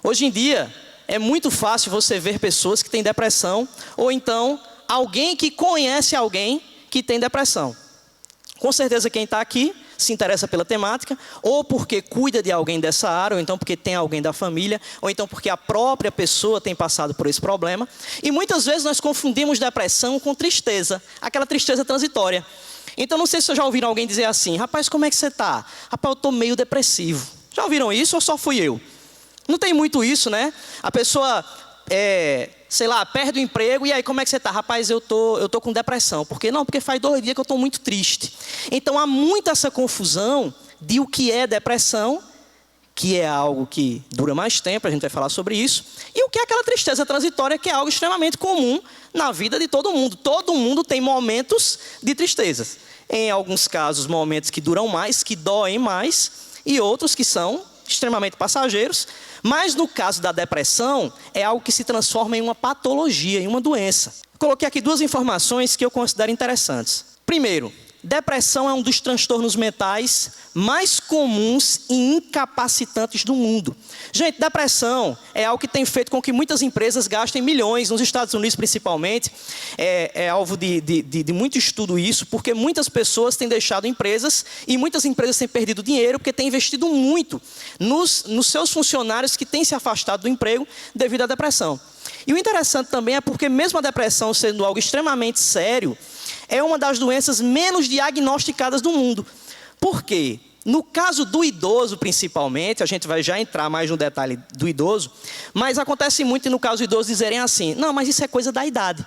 Hoje em dia, é muito fácil você ver pessoas que têm depressão, ou então alguém que conhece alguém que tem depressão. Com certeza quem está aqui se interessa pela temática, ou porque cuida de alguém dessa área, ou então porque tem alguém da família, ou então porque a própria pessoa tem passado por esse problema. E muitas vezes nós confundimos depressão com tristeza, aquela tristeza transitória. Então não sei se vocês já ouviram alguém dizer assim: rapaz, como é que você está? Rapaz, eu estou meio depressivo. Já ouviram isso ou só fui eu? Não tem muito isso, né? A pessoa, sei lá, perde o emprego e aí como é que você está? Rapaz, eu tô com depressão. Por quê? Não, porque faz 2 dias que eu estou muito triste. Então há muito essa confusão de o que é depressão, que é algo que dura mais tempo, a gente vai falar sobre isso, e o que é aquela tristeza transitória, que é algo extremamente comum na vida de todo mundo. Todo mundo tem momentos de tristezas. Em alguns casos, momentos que duram mais, que doem mais, e outros que são extremamente passageiros. Mas no caso da depressão, é algo que se transforma em uma patologia, em uma doença. Coloquei aqui 2 informações que eu considero interessantes. Primeiro, depressão é um dos transtornos mentais mais comuns e incapacitantes do mundo. Gente, depressão é algo que tem feito com que muitas empresas gastem milhões, nos Estados Unidos principalmente. É alvo de muito estudo isso, porque muitas pessoas têm deixado empresas e muitas empresas têm perdido dinheiro porque têm investido muito nos seus funcionários que têm se afastado do emprego devido à depressão. E o interessante também é porque mesmo a depressão sendo algo extremamente sério, é uma das doenças menos diagnosticadas do mundo. Por quê? No caso do idoso, principalmente, a gente vai já entrar mais no detalhe do idoso, mas acontece muito no caso do idoso dizerem assim: não, mas isso é coisa da idade.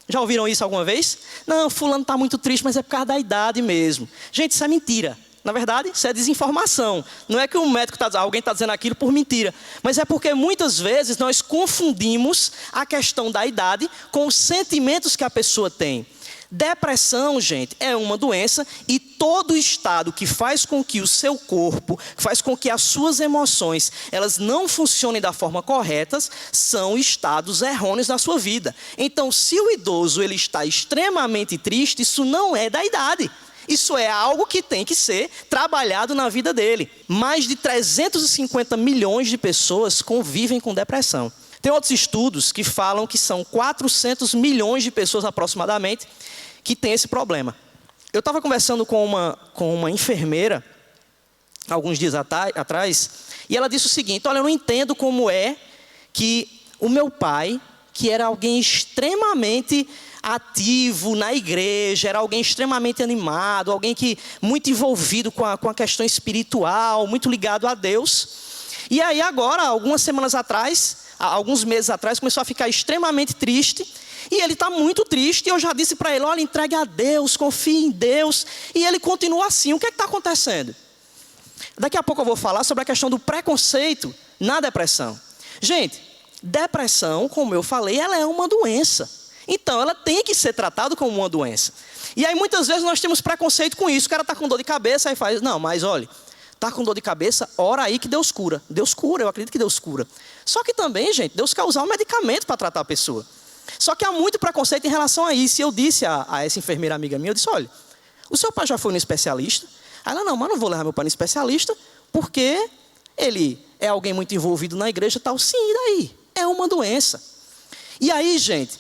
Já ouviram isso alguma vez? Não, fulano está muito triste, mas é por causa da idade mesmo. Gente, isso é mentira. Na verdade, isso é desinformação. Não é que um médico alguém está dizendo aquilo por mentira, mas é porque muitas vezes nós confundimos a questão da idade com os sentimentos que a pessoa tem. Depressão, gente, é uma doença e todo estado que faz com que o seu corpo, faz com que as suas emoções, elas não funcionem da forma correta, são estados errôneos da sua vida. Então, se o idoso ele está extremamente triste, isso não é da idade. Isso é algo que tem que ser trabalhado na vida dele. Mais de 350 milhões de pessoas convivem com depressão. Tem outros estudos que falam que são 400 milhões de pessoas aproximadamente que têm esse problema. Eu estava conversando com uma enfermeira alguns dias atrás e ela disse o seguinte: olha, eu não entendo como é que o meu pai, que era alguém extremamente ativo na igreja, era alguém extremamente animado, alguém que muito envolvido com a questão espiritual, muito ligado a Deus. E aí agora, alguns meses atrás, começou a ficar extremamente triste. E ele está muito triste, e eu já disse para ele: olha, entregue a Deus, confie em Deus. E ele continua assim. O que é que está acontecendo? Daqui a pouco eu vou falar sobre a questão do preconceito na depressão. Gente, depressão, como eu falei, ela é uma doença. Então, ela tem que ser tratada como uma doença. E aí, muitas vezes, nós temos preconceito com isso. O cara está com dor de cabeça, aí faz: não, mas olha, está com dor de cabeça, ora aí que Deus cura. Deus cura, eu acredito que Deus cura. Só que também, gente, Deus quer usar um medicamento para tratar a pessoa. Só que há muito preconceito em relação a isso. E eu disse a essa enfermeira amiga minha, eu disse: olha, o seu pai já foi no especialista? Ela: não, mas não vou levar meu pai no especialista, porque ele é alguém muito envolvido na igreja e tal. Sim, e daí? É uma doença. E aí, gente,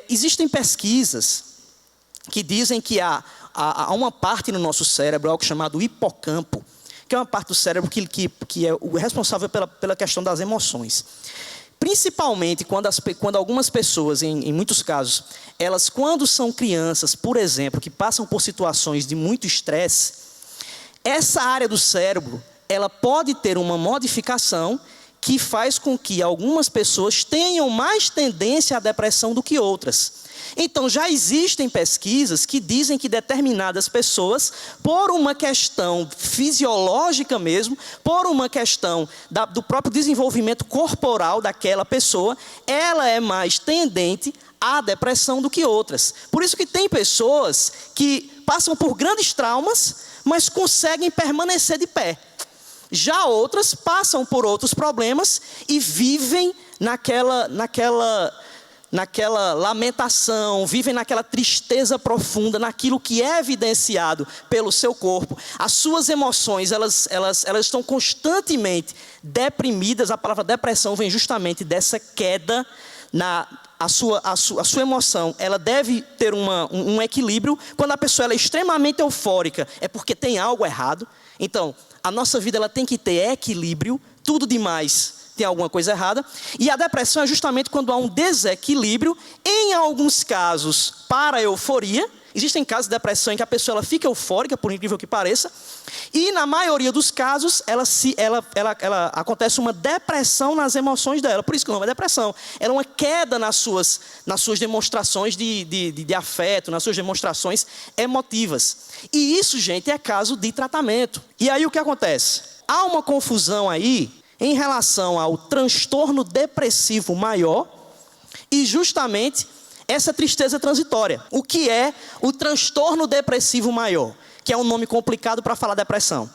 existem pesquisas que dizem que há uma parte no nosso cérebro, algo chamado hipocampo, que é uma parte do cérebro que é o responsável pela questão das emoções. Principalmente quando algumas pessoas, em muitos casos, elas quando são crianças, por exemplo, que passam por situações de muito estresse, essa área do cérebro, ela pode ter uma modificação que faz com que algumas pessoas tenham mais tendência à depressão do que outras. Então, já existem pesquisas que dizem que determinadas pessoas, por uma questão fisiológica mesmo, por uma questão do próprio desenvolvimento corporal daquela pessoa, ela é mais tendente à depressão do que outras. Por isso que tem pessoas que passam por grandes traumas, mas conseguem permanecer de pé. Já outras passam por outros problemas e vivem naquela lamentação, vivem naquela tristeza profunda, naquilo que é evidenciado pelo seu corpo. As suas emoções, elas estão constantemente deprimidas. A palavra depressão vem justamente dessa queda. A sua emoção, ela deve ter um equilíbrio. Quando a pessoa ela é extremamente eufórica, é porque tem algo errado. Então, a nossa vida ela tem que ter equilíbrio. Tudo demais tem alguma coisa errada. E a depressão é justamente quando há um desequilíbrio, em alguns casos, para a euforia. Existem casos de depressão em que a pessoa ela fica eufórica, por incrível que pareça. E na maioria dos casos, acontece uma depressão nas emoções dela. Por isso que o nome é depressão. Ela é uma queda nas suas demonstrações de afeto, nas suas demonstrações emotivas. E isso, gente, é caso de tratamento. E aí o que acontece? Há uma confusão aí em relação ao transtorno depressivo maior e justamente essa tristeza transitória. O que é o transtorno depressivo maior? Que é um nome complicado para falar depressão.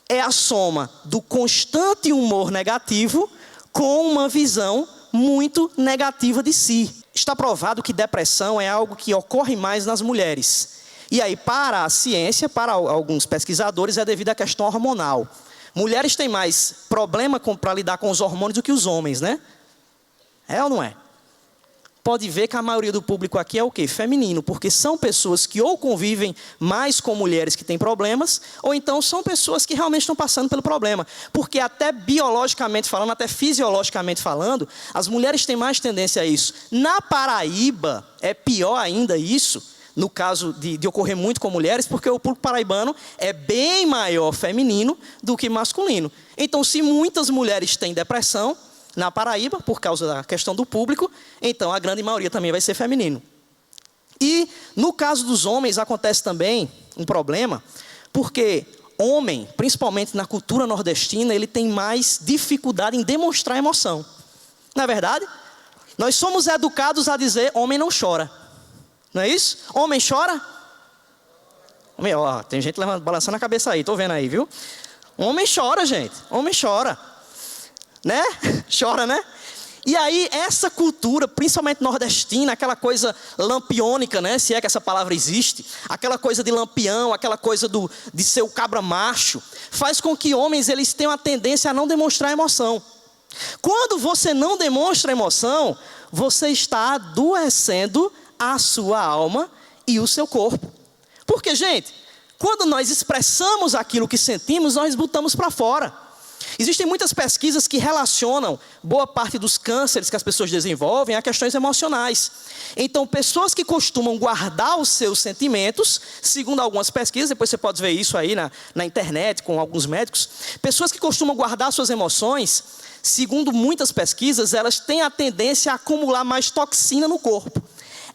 É a soma do constante humor negativo com uma visão muito negativa de si. Está provado que depressão é algo que ocorre mais nas mulheres. E aí, para a ciência, para alguns pesquisadores, é devido à questão hormonal. Mulheres têm mais problema para lidar com os hormônios do que os homens, né? É ou não é? Pode ver que a maioria do público aqui é o quê? Feminino, porque são pessoas que ou convivem mais com mulheres que têm problemas, ou então são pessoas que realmente estão passando pelo problema. Porque até biologicamente falando, até fisiologicamente falando, as mulheres têm mais tendência a isso. Na Paraíba, é pior ainda isso, no caso de ocorrer muito com mulheres, porque o público paraibano é bem maior feminino do que masculino. Então, se muitas mulheres têm depressão na Paraíba, por causa da questão do público, então a grande maioria também vai ser feminino. E no caso dos homens acontece também um problema, porque homem, principalmente na cultura nordestina, ele tem mais dificuldade em demonstrar emoção. Não é verdade? Nós somos educados a dizer, homem não chora. Não é isso? Homem chora? Homem, ó, tem gente balançando a cabeça aí, tô vendo aí, viu? Homem chora, gente. Homem chora. Né? Chora, né? E aí, essa cultura, principalmente nordestina, aquela coisa lampiônica, né? Se é que essa palavra existe, aquela coisa de lampião, aquela coisa de ser o cabra macho, faz com que homens eles tenham a tendência a não demonstrar emoção. Quando você não demonstra emoção, você está adoecendo a sua alma e o seu corpo. Porque, gente, quando nós expressamos aquilo que sentimos, nós botamos para fora. Existem muitas pesquisas que relacionam boa parte dos cânceres que as pessoas desenvolvem a questões emocionais. Então, pessoas que costumam guardar os seus sentimentos, segundo algumas pesquisas, depois você pode ver isso aí na internet com alguns médicos, pessoas que costumam guardar suas emoções, segundo muitas pesquisas, elas têm a tendência a acumular mais toxina no corpo.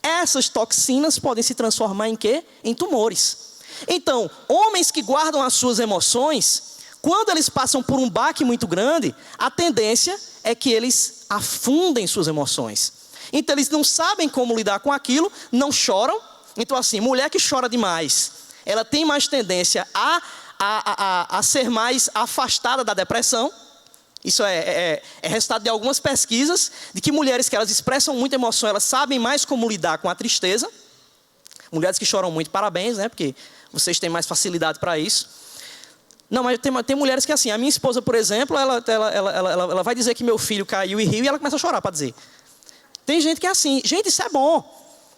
Essas toxinas podem se transformar em quê? Em tumores. Então, homens que guardam as suas emoções, quando eles passam por um baque muito grande, a tendência é que eles afundem suas emoções. Então, eles não sabem como lidar com aquilo, não choram. Então, assim, mulher que chora demais, ela tem mais tendência a ser mais afastada da depressão. Isso é resultado de algumas pesquisas, de que mulheres que elas expressam muita emoção, elas sabem mais como lidar com a tristeza. Mulheres que choram muito, parabéns, né? Porque vocês têm mais facilidade para isso. Não, mas tem mulheres que assim, a minha esposa, por exemplo, ela vai dizer que meu filho caiu e riu e ela começa a chorar para dizer. Tem gente que é assim. Gente, isso é bom.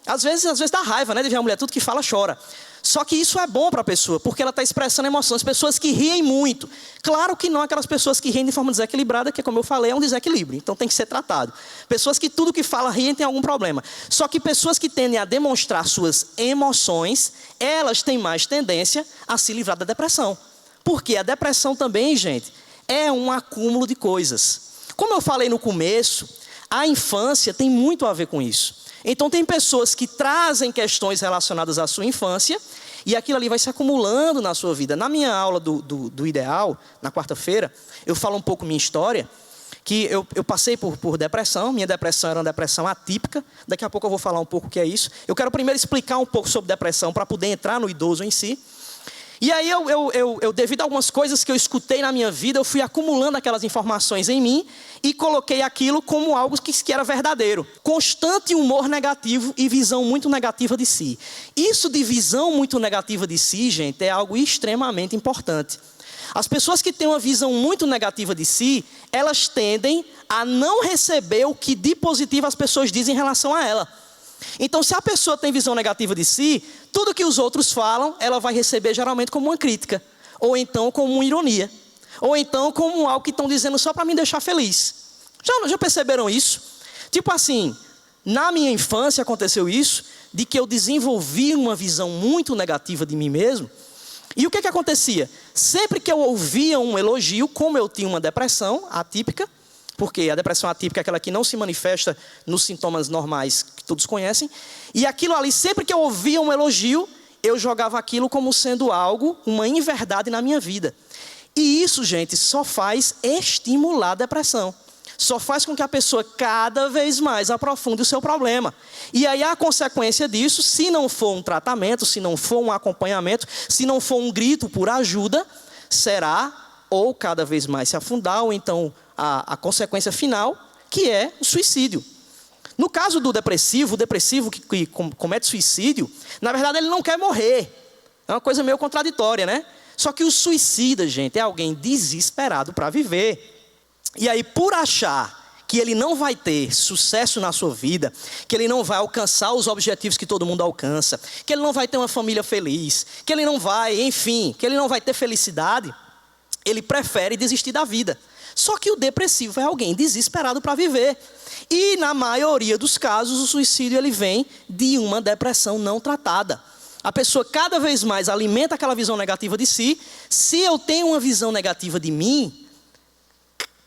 Às vezes dá raiva, né? De ver a mulher, tudo que fala chora. Só que isso é bom para a pessoa, porque ela está expressando emoções. Pessoas que riem muito. Claro que não aquelas pessoas que riem de forma desequilibrada, que como eu falei, é um desequilíbrio. Então tem que ser tratado. Pessoas que tudo que fala riem tem algum problema. Só que pessoas que tendem a demonstrar suas emoções, elas têm mais tendência a se livrar da depressão. Porque a depressão também, gente, é um acúmulo de coisas. Como eu falei no começo, a infância tem muito a ver com isso. Então tem pessoas que trazem questões relacionadas à sua infância e aquilo ali vai se acumulando na sua vida. Na minha aula do Ideal, na quarta-feira, eu falo um pouco minha história, que eu passei por depressão. Minha depressão era uma depressão atípica. Daqui a pouco eu vou falar um pouco o que é isso. Eu quero primeiro explicar um pouco sobre depressão para poder entrar no idoso em si. E aí devido a algumas coisas que eu escutei na minha vida, eu fui acumulando aquelas informações em mim e coloquei aquilo como algo que era verdadeiro. Constante humor negativo e visão muito negativa de si. Isso de visão muito negativa de si, gente, é algo extremamente importante. As pessoas que têm uma visão muito negativa de si, elas tendem a não receber o que de positivo as pessoas dizem em relação a ela. Então, se a pessoa tem visão negativa de si, tudo que os outros falam, ela vai receber geralmente como uma crítica, ou então como uma ironia, ou então como algo que estão dizendo só para me deixar feliz. Já perceberam isso? Tipo assim, na minha infância aconteceu isso, de que eu desenvolvi uma visão muito negativa de mim mesmo. E o que acontecia? Sempre que eu ouvia um elogio, como eu tinha uma depressão atípica, porque a depressão atípica é aquela que não se manifesta nos sintomas normais que todos conhecem. E aquilo ali, sempre que eu ouvia um elogio, eu jogava aquilo como sendo algo, uma inverdade na minha vida. E isso, gente, só faz estimular a depressão. Só faz com que a pessoa cada vez mais aprofunde o seu problema. E aí a consequência disso, se não for um tratamento, se não for um acompanhamento, se não for um grito por ajuda, será ou cada vez mais se afundar, ou então a consequência final, que é o suicídio. No caso do depressivo, o depressivo que comete suicídio, na verdade ele não quer morrer. É uma coisa meio contraditória, né? Só que o suicida, gente, é alguém desesperado para viver. E aí, por achar que ele não vai ter sucesso na sua vida, que ele não vai alcançar os objetivos que todo mundo alcança, que ele não vai ter uma família feliz, que ele não vai, enfim, que ele não vai ter felicidade, ele prefere desistir da vida. Só que o depressivo é alguém desesperado para viver. E na maioria dos casos, o suicídio ele vem de uma depressão não tratada. A pessoa cada vez mais alimenta aquela visão negativa de si. Se eu tenho uma visão negativa de mim,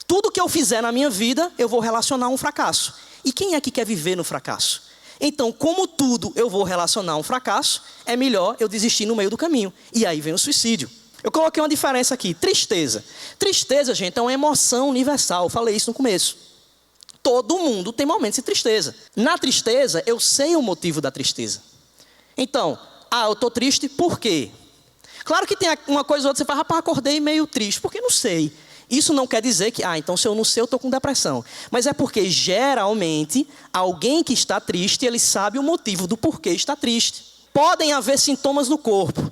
tudo que eu fizer na minha vida, eu vou relacionar a um fracasso. E quem é que quer viver no fracasso? Então, como tudo eu vou relacionar a um fracasso, é melhor eu desistir no meio do caminho. E aí vem o suicídio. Eu coloquei uma diferença aqui, tristeza. Tristeza, gente, é uma emoção universal, eu falei isso no começo. Todo mundo tem momentos de tristeza. Na tristeza, eu sei o motivo da tristeza. Então, eu estou triste por quê? Claro que tem uma coisa ou outra, você fala, rapaz, acordei meio triste, porque não sei. Isso não quer dizer que, então se eu não sei, eu estou com depressão. Mas é porque, geralmente, alguém que está triste, ele sabe o motivo do porquê está triste. Podem haver sintomas no corpo.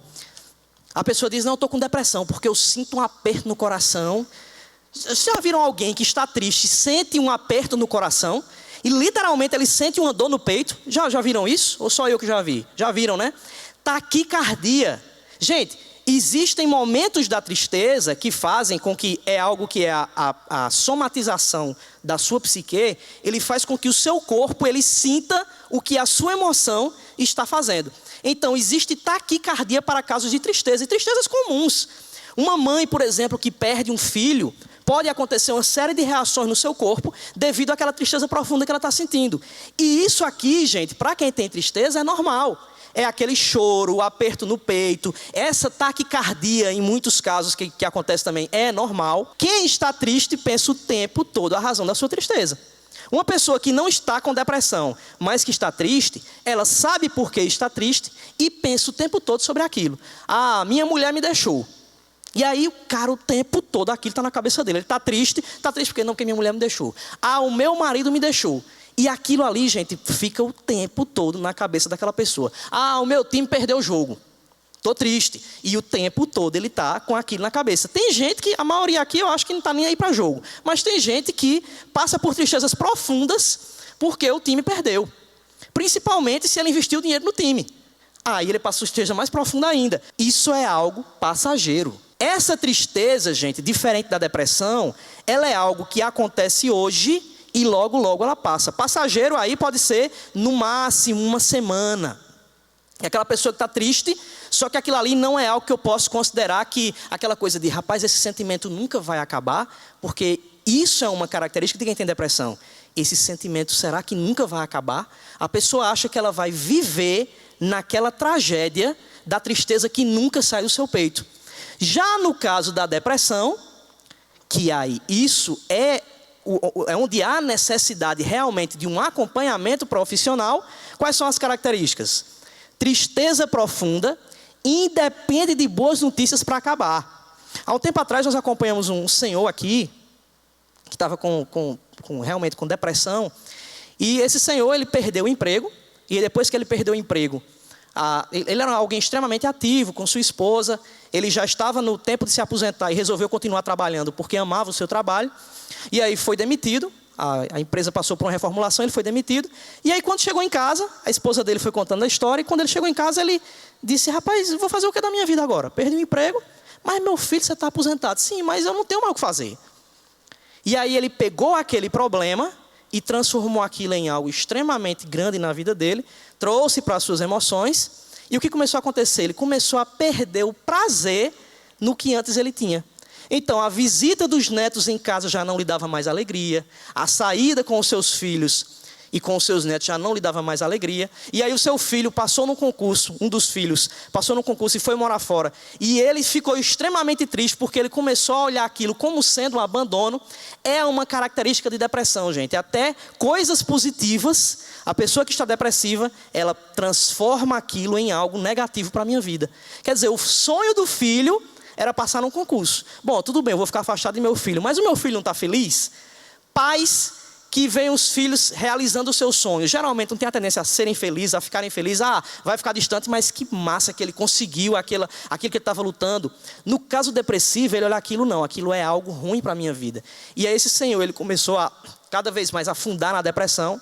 A pessoa diz, não, eu estou com depressão, porque eu sinto um aperto no coração. Vocês já viram alguém que está triste, sente um aperto no coração, e literalmente ele sente uma dor no peito? Já viram isso? Ou só eu que já vi? Já viram, né? Taquicardia. Gente, existem momentos da tristeza que fazem com que é algo que é a somatização da sua psique, ele faz com que o seu corpo ele sinta o que a sua emoção está fazendo. Então, existe taquicardia para casos de tristeza, e tristezas comuns. Uma mãe, por exemplo, que perde um filho, pode acontecer uma série de reações no seu corpo devido àquela tristeza profunda que ela está sentindo. E isso aqui, gente, para quem tem tristeza é normal. É aquele choro, o aperto no peito, essa taquicardia, em muitos casos, que acontece também, é normal. Quem está triste pensa o tempo todo a razão da sua tristeza. Uma pessoa que não está com depressão, mas que está triste, ela sabe por que está triste e pensa o tempo todo sobre aquilo. Minha mulher me deixou. E aí o cara o tempo todo, aquilo está na cabeça dele. Ele está triste porque não, porque minha mulher me deixou. O meu marido me deixou. E aquilo ali, gente, fica o tempo todo na cabeça daquela pessoa. O meu time perdeu o jogo. Estou triste. E o tempo todo ele está com aquilo na cabeça. Tem gente que, a maioria aqui, eu acho que não está nem aí para jogo. Mas tem gente que passa por tristezas profundas porque o time perdeu. Principalmente se ele investiu dinheiro no time. Aí ele passa por tristeza mais profunda ainda. Isso é algo passageiro. Essa tristeza, gente, diferente da depressão, ela é algo que acontece hoje e logo, logo ela passa. Passageiro aí pode ser, no máximo, uma semana. É aquela pessoa que está triste, só que aquilo ali não é algo que eu posso considerar que aquela coisa de, rapaz, esse sentimento nunca vai acabar, porque isso é uma característica de quem tem depressão. Esse sentimento, será que nunca vai acabar? A pessoa acha que ela vai viver naquela tragédia da tristeza que nunca sai do seu peito. Já no caso da depressão, que aí isso é onde há necessidade realmente de um acompanhamento profissional, quais são as características? Tristeza profunda independe de boas notícias para acabar. Há um tempo atrás nós acompanhamos um senhor aqui, que estava realmente com depressão, e esse senhor ele perdeu o emprego, e depois que ele perdeu o emprego, ele era alguém extremamente ativo com sua esposa, ele já estava no tempo de se aposentar e resolveu continuar trabalhando porque amava o seu trabalho, e aí foi demitido, a empresa passou por uma reformulação, ele foi demitido, e aí quando chegou em casa, a esposa dele foi contando a história, e quando ele chegou em casa ele disse, rapaz, vou fazer o que da minha vida agora? Perdi o emprego, mas meu filho, você está aposentado. Sim, mas eu não tenho mais o que fazer. E aí ele pegou aquele problema e transformou aquilo em algo extremamente grande na vida dele, trouxe para as suas emoções, e o que começou a acontecer? Ele começou a perder o prazer no que antes ele tinha. Então, a visita dos netos em casa já não lhe dava mais alegria, a saída com os seus filhos e com os seus netos já não lhe dava mais alegria, e aí o seu filho passou no concurso, um dos filhos passou no concurso e foi morar fora, e ele ficou extremamente triste, porque ele começou a olhar aquilo como sendo um abandono. É uma característica de depressão, gente, até coisas positivas, a pessoa que está depressiva, ela transforma aquilo em algo negativo para a minha vida. Quer dizer, o sonho do filho era passar num concurso. Bom, tudo bem, eu vou ficar afastado de meu filho, mas o meu filho não está feliz? Pais que veem os filhos realizando os seus sonhos, geralmente não tem a tendência a serem felizes, a ficarem felizes, vai ficar distante, mas que massa que ele conseguiu, aquilo que ele estava lutando. No caso depressivo, ele olha aquilo, não, aquilo é algo ruim para a minha vida. E aí esse senhor, ele começou a cada vez mais afundar na depressão,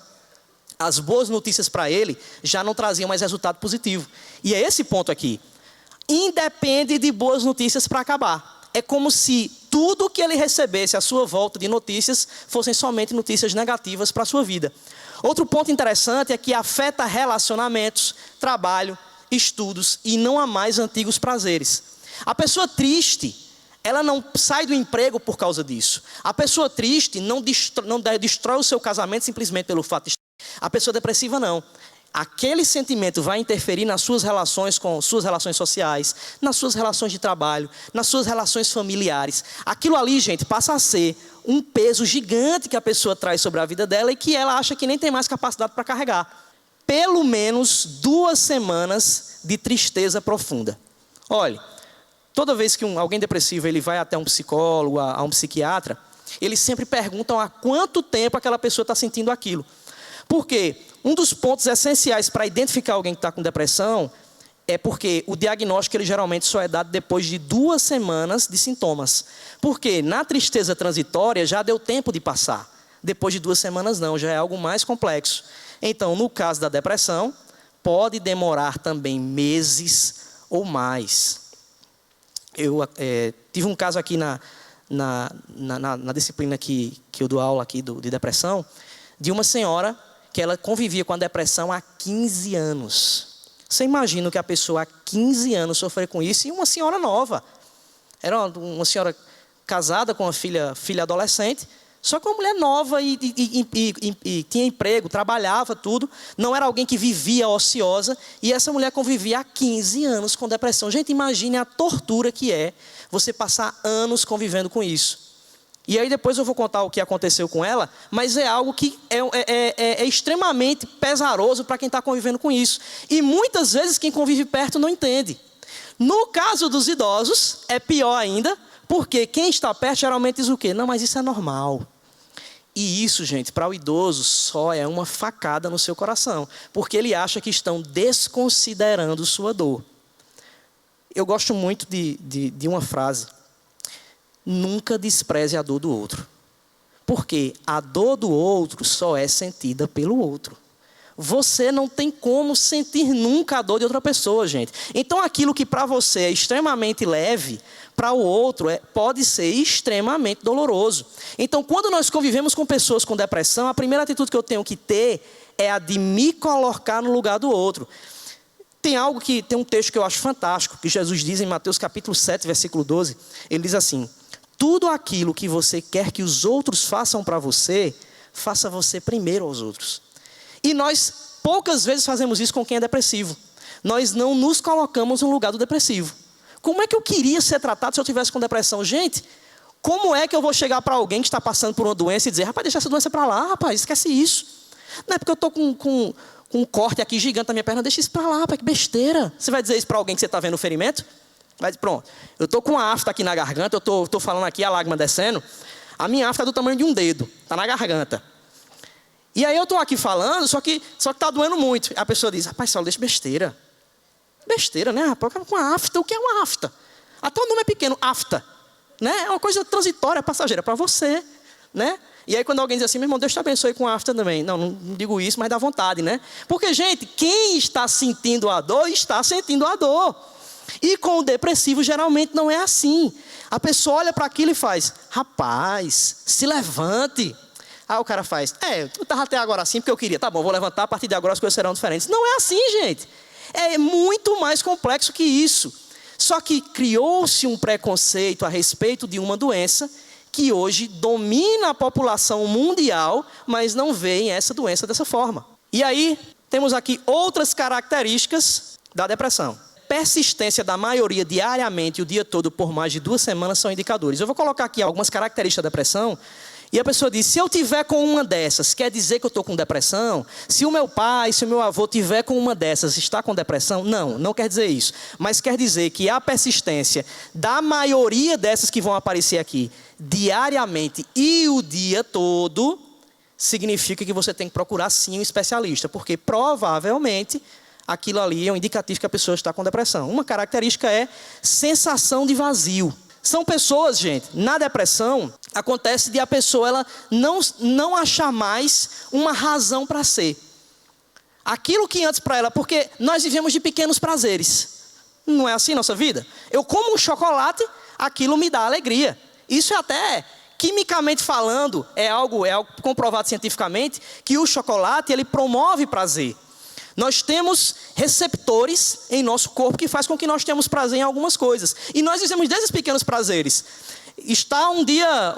as boas notícias para ele já não traziam mais resultado positivo. E é esse ponto aqui, independe de boas notícias para acabar. É como se tudo que ele recebesse à sua volta de notícias fossem somente notícias negativas para a sua vida. Outro ponto interessante é que afeta relacionamentos, trabalho, estudos e não há mais antigos prazeres. A pessoa triste, ela não sai do emprego por causa disso. A pessoa triste não destrói o seu casamento simplesmente pelo fato de estar. A pessoa depressiva não. Aquele sentimento vai interferir nas suas relações com suas relações sociais, nas suas relações de trabalho, nas suas relações familiares. Aquilo ali, gente, passa a ser um peso gigante que a pessoa traz sobre a vida dela e que ela acha que nem tem mais capacidade para carregar. Pelo menos 2 semanas de tristeza profunda. Olha, toda vez que alguém depressivo ele vai até um psicólogo, a um psiquiatra, eles sempre perguntam há quanto tempo aquela pessoa está sentindo aquilo. Por quê? Um dos pontos essenciais para identificar alguém que está com depressão é porque o diagnóstico ele geralmente só é dado depois de 2 semanas de sintomas. Porque na tristeza transitória já deu tempo de passar. Depois de 2 semanas não, já é algo mais complexo. Então, no caso da depressão, pode demorar também meses ou mais. Eu tive um caso aqui na disciplina que eu dou aula aqui de depressão, de uma senhora que ela convivia com a depressão há 15 anos. Você imagina que a pessoa há 15 anos sofreu com isso, e uma senhora nova. Era uma senhora casada com uma filha adolescente, só que uma mulher nova e tinha emprego, trabalhava, tudo. Não era alguém que vivia ociosa, e essa mulher convivia há 15 anos com depressão. Gente, imagine a tortura que é você passar anos convivendo com isso. E aí depois eu vou contar o que aconteceu com ela, mas é algo que é extremamente pesaroso para quem está convivendo com isso. E muitas vezes quem convive perto não entende. No caso dos idosos, é pior ainda, porque quem está perto geralmente diz o quê? Não, mas isso é normal. E isso, gente, para o idoso só é uma facada no seu coração, porque ele acha que estão desconsiderando sua dor. Eu gosto muito de uma frase: nunca despreze a dor do outro. Porque a dor do outro só é sentida pelo outro. Você não tem como sentir nunca a dor de outra pessoa, gente. Então aquilo que para você é extremamente leve, para o outro pode ser extremamente doloroso. Então quando nós convivemos com pessoas com depressão, a primeira atitude que eu tenho que ter é a de me colocar no lugar do outro. Tem um texto que eu acho fantástico, que Jesus diz em Mateus capítulo 7, versículo 12. Ele diz assim: tudo aquilo que você quer que os outros façam para você, faça você primeiro aos outros. E nós poucas vezes fazemos isso com quem é depressivo. Nós não nos colocamos no lugar do depressivo. Como é que eu queria ser tratado se eu tivesse com depressão? Gente, como é que eu vou chegar para alguém que está passando por uma doença e dizer: rapaz, deixa essa doença para lá, rapaz, esquece isso. Não é porque eu estou com com um corte aqui gigante na minha perna, deixa isso para lá, que besteira. Você vai dizer isso para alguém que você está vendo o ferimento? Vai dizer, pronto, eu estou com uma afta aqui na garganta, eu estou falando aqui, a lágrima descendo, a minha afta é do tamanho de um dedo, está na garganta. E aí eu estou aqui falando, só que está doendo muito. A pessoa diz, rapaz, Saulo, deixa besteira. Besteira, né, rapaz? Com a afta, o que é uma afta? Até o nome é pequeno, afta. Né? É uma coisa transitória, passageira, para você. Né? E aí quando alguém diz assim, meu irmão, Deus te abençoe com a afta também. Não digo isso, mas dá vontade, né? Porque, gente, quem está sentindo a dor, está sentindo a dor. E com o depressivo, geralmente não é assim. A pessoa olha para aquilo e faz, rapaz, se levante. Aí o cara faz, eu estava até agora assim porque eu queria. Tá bom, vou levantar, a partir de agora as coisas serão diferentes. Não é assim, gente. É muito mais complexo que isso. Só que criou-se um preconceito a respeito de uma doença que hoje domina a população mundial, mas não veem essa doença dessa forma. E aí, temos aqui outras características da depressão. Persistência da maioria diariamente, o dia todo, por mais de 2 semanas, são indicadores. Eu vou colocar aqui algumas características da depressão. E a pessoa diz, se eu tiver com uma dessas, quer dizer que eu estou com depressão? Se o meu pai, se o meu avô tiver com uma dessas, está com depressão? Não quer dizer isso. Mas quer dizer que a persistência da maioria dessas que vão aparecer aqui, diariamente e o dia todo, significa que você tem que procurar sim um especialista. Porque provavelmente aquilo ali é um indicativo que a pessoa está com depressão. Uma característica é sensação de vazio. São pessoas, gente, na depressão, acontece de a pessoa ela não achar mais uma razão para ser. Aquilo que antes para ela, porque nós vivemos de pequenos prazeres. Não é assim nossa vida? Eu como um chocolate, aquilo me dá alegria. Isso é até, quimicamente falando, é algo comprovado cientificamente, que o chocolate ele promove prazer. Nós temos receptores em nosso corpo que faz com que nós tenhamos prazer em algumas coisas. E nós dizemos desses pequenos prazeres. Está um dia,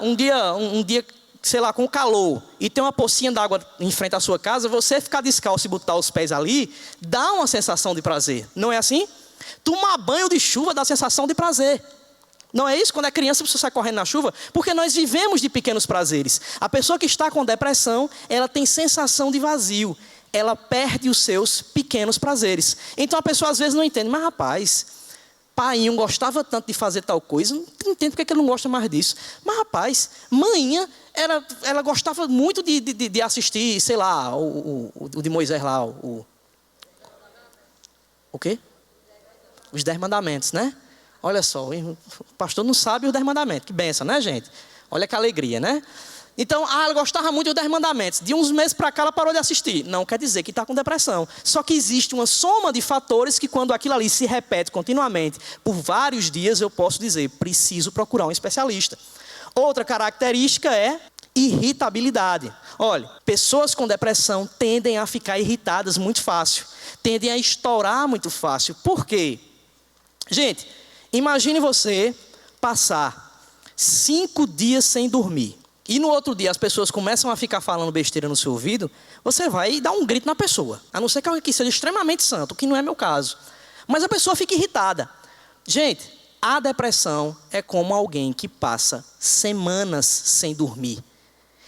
sei lá, com calor, e tem uma pocinha d'água em frente à sua casa, você ficar descalço e botar os pés ali, dá uma sensação de prazer. Não é assim? Tomar banho de chuva dá sensação de prazer. Não é isso? Quando é criança, você sai correndo na chuva. Porque nós vivemos de pequenos prazeres. A pessoa que está com depressão, ela tem sensação de vazio. Ela perde os seus pequenos prazeres. Então a pessoa às vezes não entende. Mas rapaz, paiinho gostava tanto de fazer tal coisa, não entendo porque ele não gosta mais disso. Mas rapaz, manhinha, ela gostava muito de assistir, sei lá, o de Moisés lá. O quê? Os 10 mandamentos, né? Olha só, o pastor não sabe os 10 mandamentos. Que benção, né, gente? Olha que alegria, né? Então, ela gostava muito dos 10 mandamentos. De uns meses para cá, ela parou de assistir. Não quer dizer que está com depressão. Só que existe uma soma de fatores que quando aquilo ali se repete continuamente, por vários dias, eu posso dizer, preciso procurar um especialista. Outra característica é irritabilidade. Olha, pessoas com depressão tendem a ficar irritadas muito fácil. Tendem a estourar muito fácil. Por quê? Gente, imagine você passar 5 dias sem dormir. E no outro dia as pessoas começam a ficar falando besteira no seu ouvido, você vai dar um grito na pessoa. A não ser que alguém que seja extremamente santo, que não é meu caso. Mas a pessoa fica irritada. Gente, a depressão é como alguém que passa semanas sem dormir.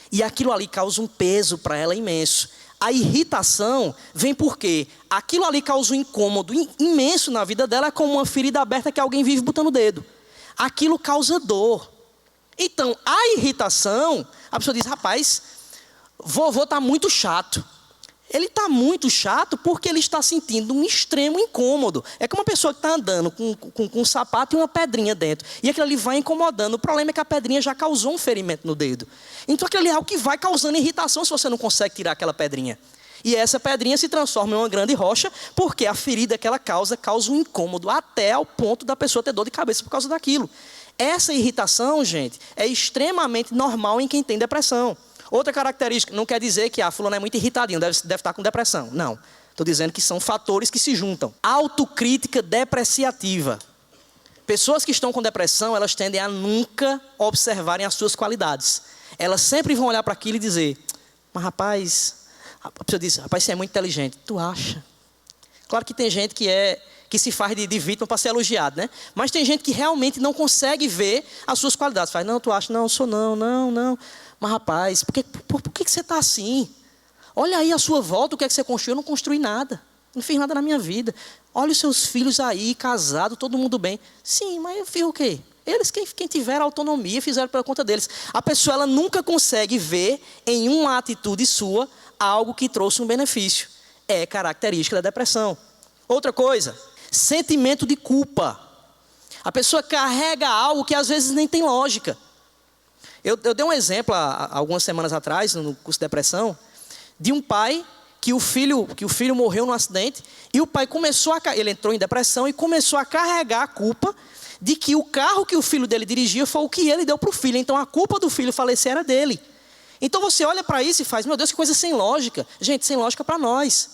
E aquilo ali causa um peso para ela imenso. A irritação vem porque aquilo ali causa um incômodo imenso na vida dela, é como uma ferida aberta que alguém vive botando o dedo. Aquilo causa dor. Então, a irritação, a pessoa diz, rapaz, vovô está muito chato. Ele está muito chato porque ele está sentindo um extremo incômodo. É como uma pessoa que está andando com um sapato e uma pedrinha dentro. E aquilo ali vai incomodando. O problema é que a pedrinha já causou um ferimento no dedo. Então aquilo ali é o que vai causando irritação se você não consegue tirar aquela pedrinha. E essa pedrinha se transforma em uma grande rocha porque a ferida que ela causa um incômodo até ao ponto da pessoa ter dor de cabeça por causa daquilo. Essa irritação, gente, é extremamente normal em quem tem depressão. Outra característica, não quer dizer que fulano é muito irritadinho, deve estar com depressão. Não, estou dizendo que são fatores que se juntam. Autocrítica depreciativa. Pessoas que estão com depressão, elas tendem a nunca observarem as suas qualidades. Elas sempre vão olhar para aquilo e dizer, mas rapaz, a pessoa diz, rapaz, você é muito inteligente. Tu acha? Claro que tem gente que se faz de vítima para ser elogiado, né? Mas tem gente que realmente não consegue ver as suas qualidades. Faz, não, tu acha? Não, sou não. Mas rapaz, por que você está assim? Olha aí a sua volta, o que é que você construiu? Eu não construí nada. Não fiz nada na minha vida. Olha os seus filhos aí, casados, todo mundo bem. Sim, mas eu fiz o quê? Eles, quem tiver autonomia, fizeram pela conta deles. A pessoa ela nunca consegue ver em uma atitude sua algo que trouxe um benefício. É característica da depressão. Outra coisa, sentimento de culpa. A pessoa carrega algo que às vezes nem tem lógica. Eu dei um exemplo há algumas semanas atrás, no curso de depressão, de um pai que o filho morreu num acidente, e o pai ele entrou em depressão e começou a carregar a culpa de que o carro que o filho dele dirigia foi o que ele deu para o filho. Então a culpa do filho falecer era dele. Então você olha para isso e faz, meu Deus, que coisa sem lógica. Gente, sem lógica para nós.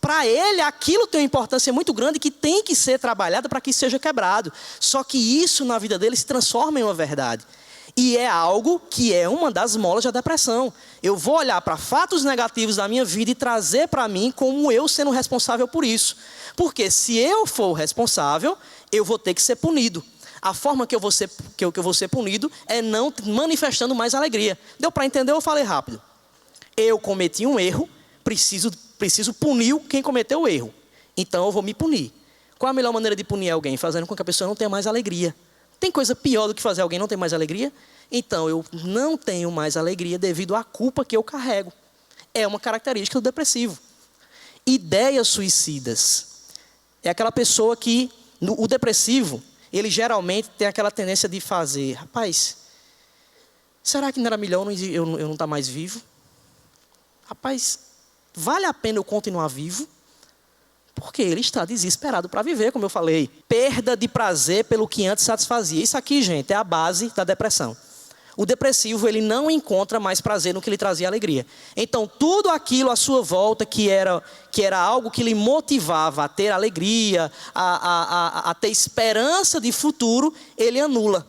Para ele, aquilo tem uma importância muito grande que tem que ser trabalhada para que isso seja quebrado. Só que isso na vida dele se transforma em uma verdade. E é algo que é uma das molas da depressão. Eu vou olhar para fatos negativos da minha vida e trazer para mim como eu sendo responsável por isso. Porque se eu for o responsável, eu vou ter que ser punido. A forma que eu vou ser punido é não manifestando mais alegria. Deu para entender? Eu falei rápido. Eu cometi um erro, preciso punir quem cometeu o erro. Então eu vou me punir. Qual a melhor maneira de punir alguém? Fazendo com que a pessoa não tenha mais alegria. Tem coisa pior do que fazer alguém não ter mais alegria? Então, eu não tenho mais alegria devido à culpa que eu carrego. É uma característica do depressivo. Ideias suicidas. É aquela pessoa que, o depressivo, ele geralmente tem aquela tendência de fazer, rapaz, será que não era melhor eu não estar mais vivo? Rapaz, vale a pena eu continuar vivo? Porque ele está desesperado para viver, como eu falei. Perda de prazer pelo que antes satisfazia. Isso aqui, gente, é a base da depressão. O depressivo, ele não encontra mais prazer no que lhe trazia alegria. Então, tudo aquilo à sua volta que era algo que lhe motivava a ter alegria, a ter esperança de futuro, ele anula.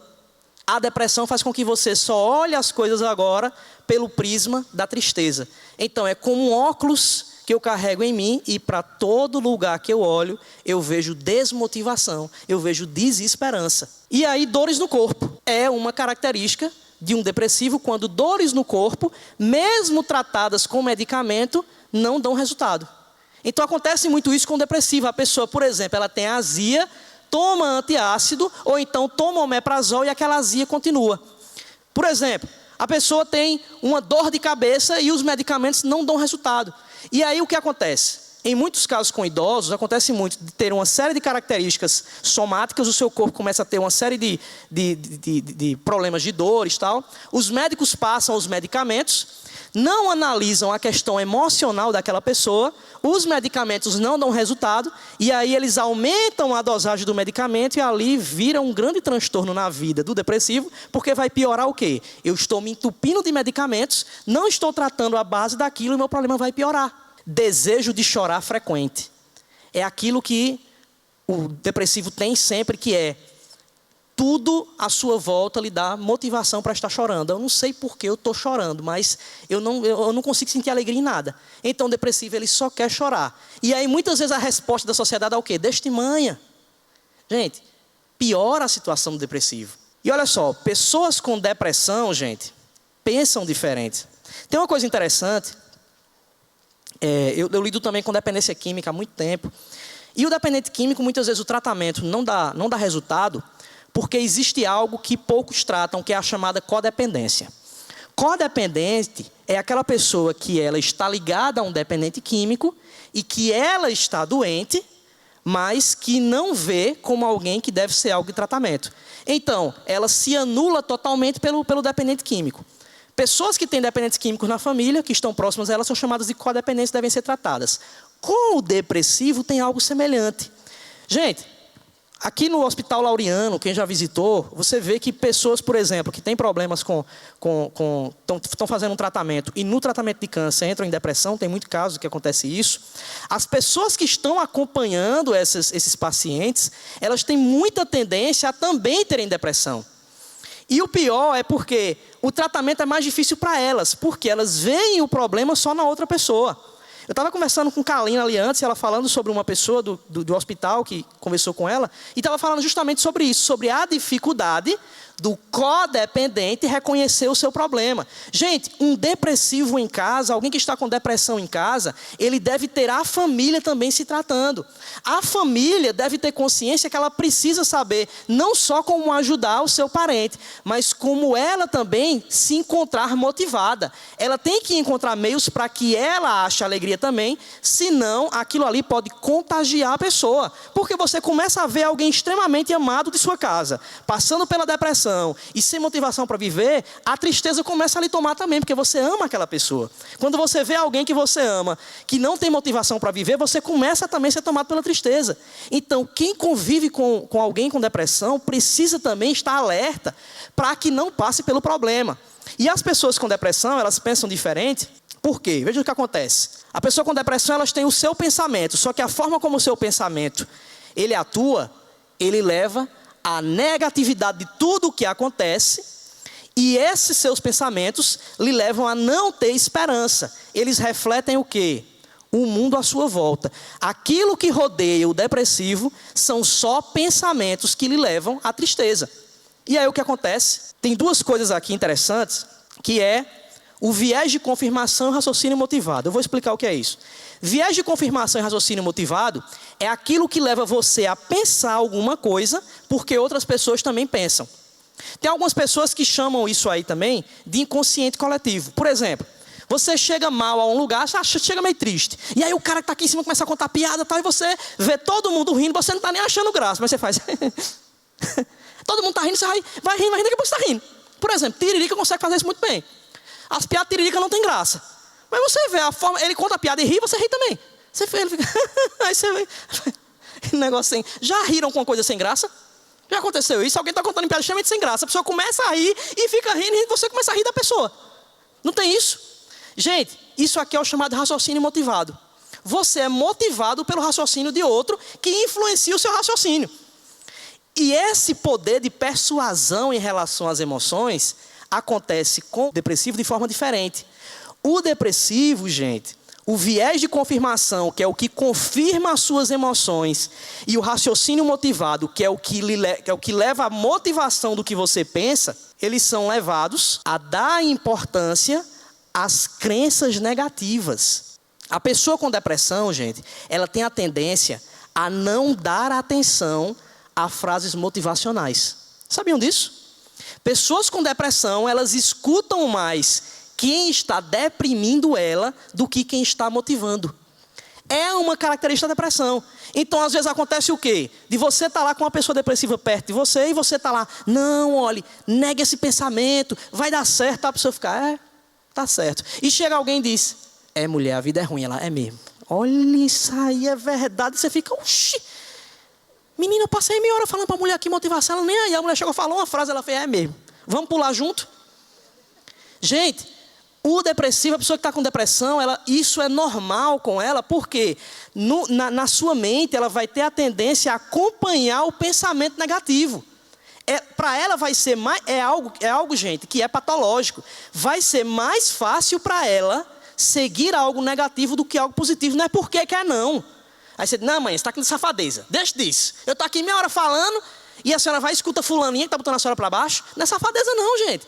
A depressão faz com que você só olhe as coisas agora pelo prisma da tristeza. Então, é como um óculos que eu carrego em mim e para todo lugar que eu olho, eu vejo desmotivação, eu vejo desesperança. E aí, dores no corpo. É uma característica de um depressivo quando dores no corpo, mesmo tratadas com medicamento, não dão resultado. Então, acontece muito isso com o depressivo. A pessoa, por exemplo, ela tem azia, toma antiácido, ou então toma omeprazol e aquela azia continua. Por exemplo, a pessoa tem uma dor de cabeça e os medicamentos não dão resultado. E aí o que acontece? Em muitos casos com idosos, acontece muito de ter uma série de características somáticas, o seu corpo começa a ter uma série de problemas de dores e tal. Os médicos passam os medicamentos, não analisam a questão emocional daquela pessoa, os medicamentos não dão resultado, e aí eles aumentam a dosagem do medicamento e ali vira um grande transtorno na vida do depressivo, porque vai piorar o quê? Eu estou me entupindo de medicamentos, não estou tratando a base daquilo e meu problema vai piorar. Desejo de chorar frequente. É aquilo que o depressivo tem sempre, que é tudo à sua volta lhe dá motivação para estar chorando. Eu não sei por que eu estou chorando, mas eu não consigo sentir alegria em nada. Então o depressivo ele só quer chorar. E aí muitas vezes a resposta da sociedade é o quê? Desmanha. Gente, piora a situação do depressivo. E olha só, pessoas com depressão, gente, pensam diferente. Tem uma coisa interessante. Eu lido também com dependência química há muito tempo. E o dependente químico, muitas vezes o tratamento não dá resultado, porque existe algo que poucos tratam, que é a chamada codependência. Codependente é aquela pessoa que ela está ligada a um dependente químico e que ela está doente, mas que não vê como alguém que deve ser algo de tratamento. Então, ela se anula totalmente pelo dependente químico. Pessoas que têm dependentes químicos na família, que estão próximas a elas, são chamadas de codependentes e devem ser tratadas. Com o depressivo tem algo semelhante. Gente, aqui no Hospital Laureano, quem já visitou, você vê que pessoas, por exemplo, que têm problemas estão fazendo um tratamento e no tratamento de câncer entram em depressão, tem muito caso que acontece isso. As pessoas que estão acompanhando esses pacientes, elas têm muita tendência a também terem depressão. E o pior é porque o tratamento é mais difícil para elas, porque elas veem o problema só na outra pessoa. Eu estava conversando com Kalina ali antes, ela falando sobre uma pessoa do hospital que conversou com ela, e estava falando justamente sobre isso, sobre a dificuldade do codependente reconhecer o seu problema. Gente, um depressivo em casa, alguém que está com depressão em casa, ele deve ter a família também se tratando. A família deve ter consciência que ela precisa saber não só como ajudar o seu parente, mas como ela também se encontrar motivada. Ela tem que encontrar meios para que ela ache alegria também, senão aquilo ali pode contagiar a pessoa. Porque você começa a ver alguém extremamente amado de sua casa, passando pela depressão e sem motivação para viver, a tristeza começa a lhe tomar também, porque você ama aquela pessoa. Quando você vê alguém que você ama, que não tem motivação para viver, você começa também a ser tomado pela tristeza. Então, quem convive com alguém com depressão, precisa também estar alerta para que não passe pelo problema. E as pessoas com depressão, elas pensam diferente. Por quê? Veja o que acontece. A pessoa com depressão, elas têm o seu pensamento, só que a forma como o seu pensamento, ele atua, ele leva a negatividade de tudo o que acontece, e esses seus pensamentos lhe levam a não ter esperança. Eles refletem o quê? O mundo à sua volta. Aquilo que rodeia o depressivo são só pensamentos que lhe levam à tristeza. E aí o que acontece? Tem duas coisas aqui interessantes, que é o viés de confirmação e raciocínio motivado. Eu vou explicar o que é isso. Viés de confirmação e raciocínio motivado é aquilo que leva você a pensar alguma coisa porque outras pessoas também pensam. Tem algumas pessoas que chamam isso aí também de inconsciente coletivo. Por exemplo, você chega mal a um lugar, chega meio triste. E aí o cara que está aqui em cima começa a contar piada e tal, e você vê todo mundo rindo, você não está nem achando graça, mas você faz... Todo mundo está rindo, você vai rindo, daqui a pouco você está rindo. Por exemplo, Tiririca consegue fazer isso muito bem. As piadas de Tiririca não tem graça. Mas você vê a forma, ele conta a piada e ri, você ri também. Você vê, ele fica... Aí você vê... Negócio assim. Já riram com uma coisa sem graça? Já aconteceu isso? Alguém está contando piada extremamente sem graça. A pessoa começa a rir e fica rindo e você começa a rir da pessoa. Não tem isso? Gente, isso aqui é o chamado raciocínio motivado. Você é motivado pelo raciocínio de outro que influencia o seu raciocínio. E esse poder de persuasão em relação às emoções acontece com o depressivo de forma diferente. O depressivo, gente, o viés de confirmação, que é o que confirma as suas emoções, e o raciocínio motivado, que é o que leva a motivação do que você pensa, eles são levados a dar importância às crenças negativas. A pessoa com depressão, gente, ela tem a tendência a não dar atenção a frases motivacionais. Sabiam disso? Pessoas com depressão, elas escutam mais quem está deprimindo ela do que quem está motivando. É uma característica da depressão. Então, às vezes acontece o quê? De você estar lá com uma pessoa depressiva perto de você e você está lá, não, olhe, negue esse pensamento, vai dar certo. A pessoa fica, tá certo. E chega alguém e diz, mulher, a vida é ruim. Ela, é mesmo. Olha, isso aí é verdade. Você fica, oxi. Menina, eu passei meia hora falando para a mulher aqui motivação, ela nem aí. A mulher chegou e falou uma frase, ela fez, é mesmo. Vamos pular junto? Gente, o depressivo, a pessoa que está com depressão, isso é normal com ela, porque na sua mente ela vai ter a tendência a acompanhar o pensamento negativo. Para ela vai ser mais, é algo, gente, que é patológico. Vai ser mais fácil para ela seguir algo negativo do que algo positivo. Não é porque quer, não. Aí você diz, não, mãe, você está aqui de safadeza. Deixa disso. Eu estou aqui meia hora falando e a senhora vai e escuta fulaninha que está botando a senhora para baixo. Não é safadeza não, gente.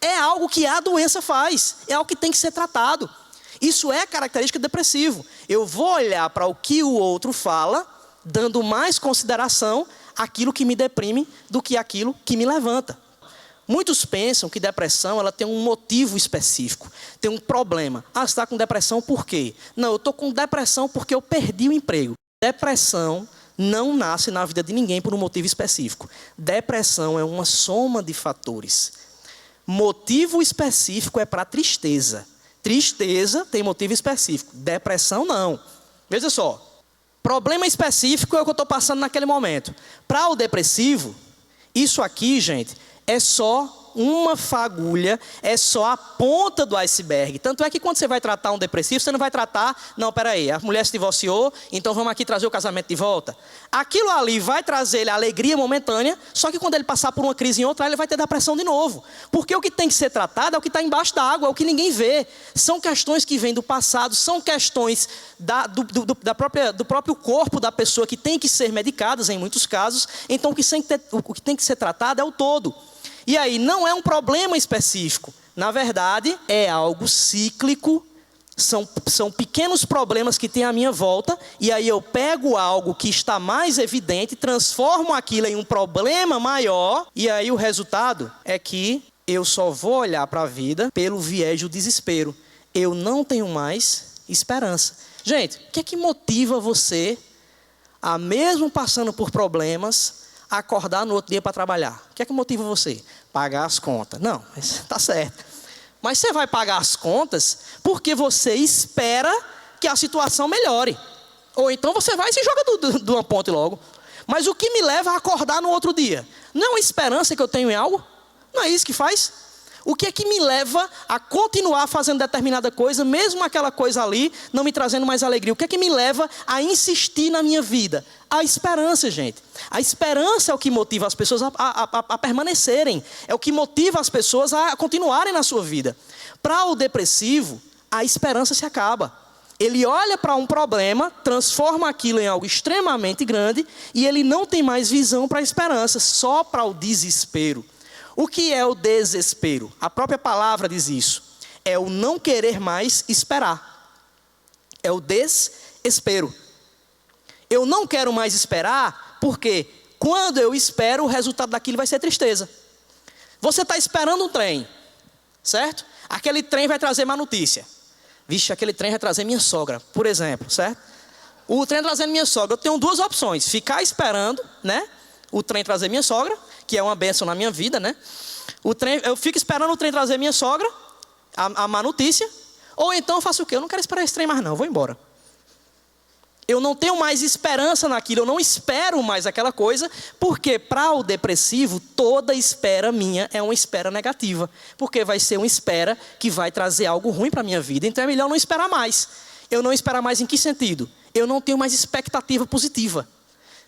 É algo que a doença faz. É algo que tem que ser tratado. Isso é característica do depressivo. Eu vou olhar para o que o outro fala, dando mais consideração àquilo que me deprime do que aquilo que me levanta. Muitos pensam que depressão ela tem um motivo específico, tem um problema. Você está com depressão por quê? Não, eu estou com depressão porque eu perdi o emprego. Depressão não nasce na vida de ninguém por um motivo específico. Depressão é uma soma de fatores. Motivo específico é para tristeza. Tristeza tem motivo específico. Depressão não. Veja só. Problema específico é o que eu estou passando naquele momento. Para o depressivo, isso aqui, gente, é só uma fagulha, é só a ponta do iceberg. Tanto é que quando você vai tratar um depressivo, você não vai tratar, não, peraí, a mulher se divorciou, então vamos aqui trazer o casamento de volta. Aquilo ali vai trazer ele a alegria momentânea, só que quando ele passar por uma crise em outra, ele vai ter depressão de novo. Porque o que tem que ser tratado é o que está embaixo da água, é o que ninguém vê. São questões que vêm do passado, são questões do próprio corpo da pessoa que tem que ser medicadas em muitos casos. Então o que tem que ser tratado é o todo. E aí não é um problema específico. Na verdade, é algo cíclico. São pequenos problemas que tem à minha volta, e aí eu pego algo que está mais evidente, transformo aquilo em um problema maior, e aí o resultado é que eu só vou olhar para a vida pelo viés do desespero. Eu não tenho mais esperança. Gente, o que é que motiva você, a mesmo passando por problemas, a acordar no outro dia para trabalhar? O que é que motiva você? Pagar as contas. Não, está certo. Mas você vai pagar as contas porque você espera que a situação melhore. Ou então você vai e se joga de uma ponte logo. Mas o que me leva a acordar no outro dia? Não é uma esperança que eu tenho em algo? Não é isso que faz? O que é que me leva a continuar fazendo determinada coisa, mesmo aquela coisa ali não me trazendo mais alegria? O que é que me leva a insistir na minha vida? A esperança, gente. A esperança é o que motiva as pessoas a permanecerem. É o que motiva as pessoas a continuarem na sua vida. Para o depressivo, a esperança se acaba. Ele olha para um problema, transforma aquilo em algo extremamente grande e ele não tem mais visão para a esperança, só para o desespero. O que é o desespero? A própria palavra diz isso. É o não querer mais esperar. É o desespero. Eu não quero mais esperar, porque quando eu espero, o resultado daquilo vai ser tristeza. Você está esperando um trem, certo? Aquele trem vai trazer má notícia. Vixe, aquele trem vai trazer minha sogra, por exemplo, certo? O trem trazendo minha sogra, eu tenho duas opções. Ficar esperando, né? O trem trazer minha sogra, que é uma bênção na minha vida, né? Eu fico esperando o trem trazer minha sogra, a má notícia. Ou então eu faço o quê? Eu não quero esperar esse trem mais não, eu vou embora. Eu não tenho mais esperança naquilo, eu não espero mais aquela coisa, porque para o depressivo, toda espera minha é uma espera negativa. Porque vai ser uma espera que vai trazer algo ruim para a minha vida. Então é melhor não esperar mais. Eu não esperar mais em que sentido? Eu não tenho mais expectativa positiva.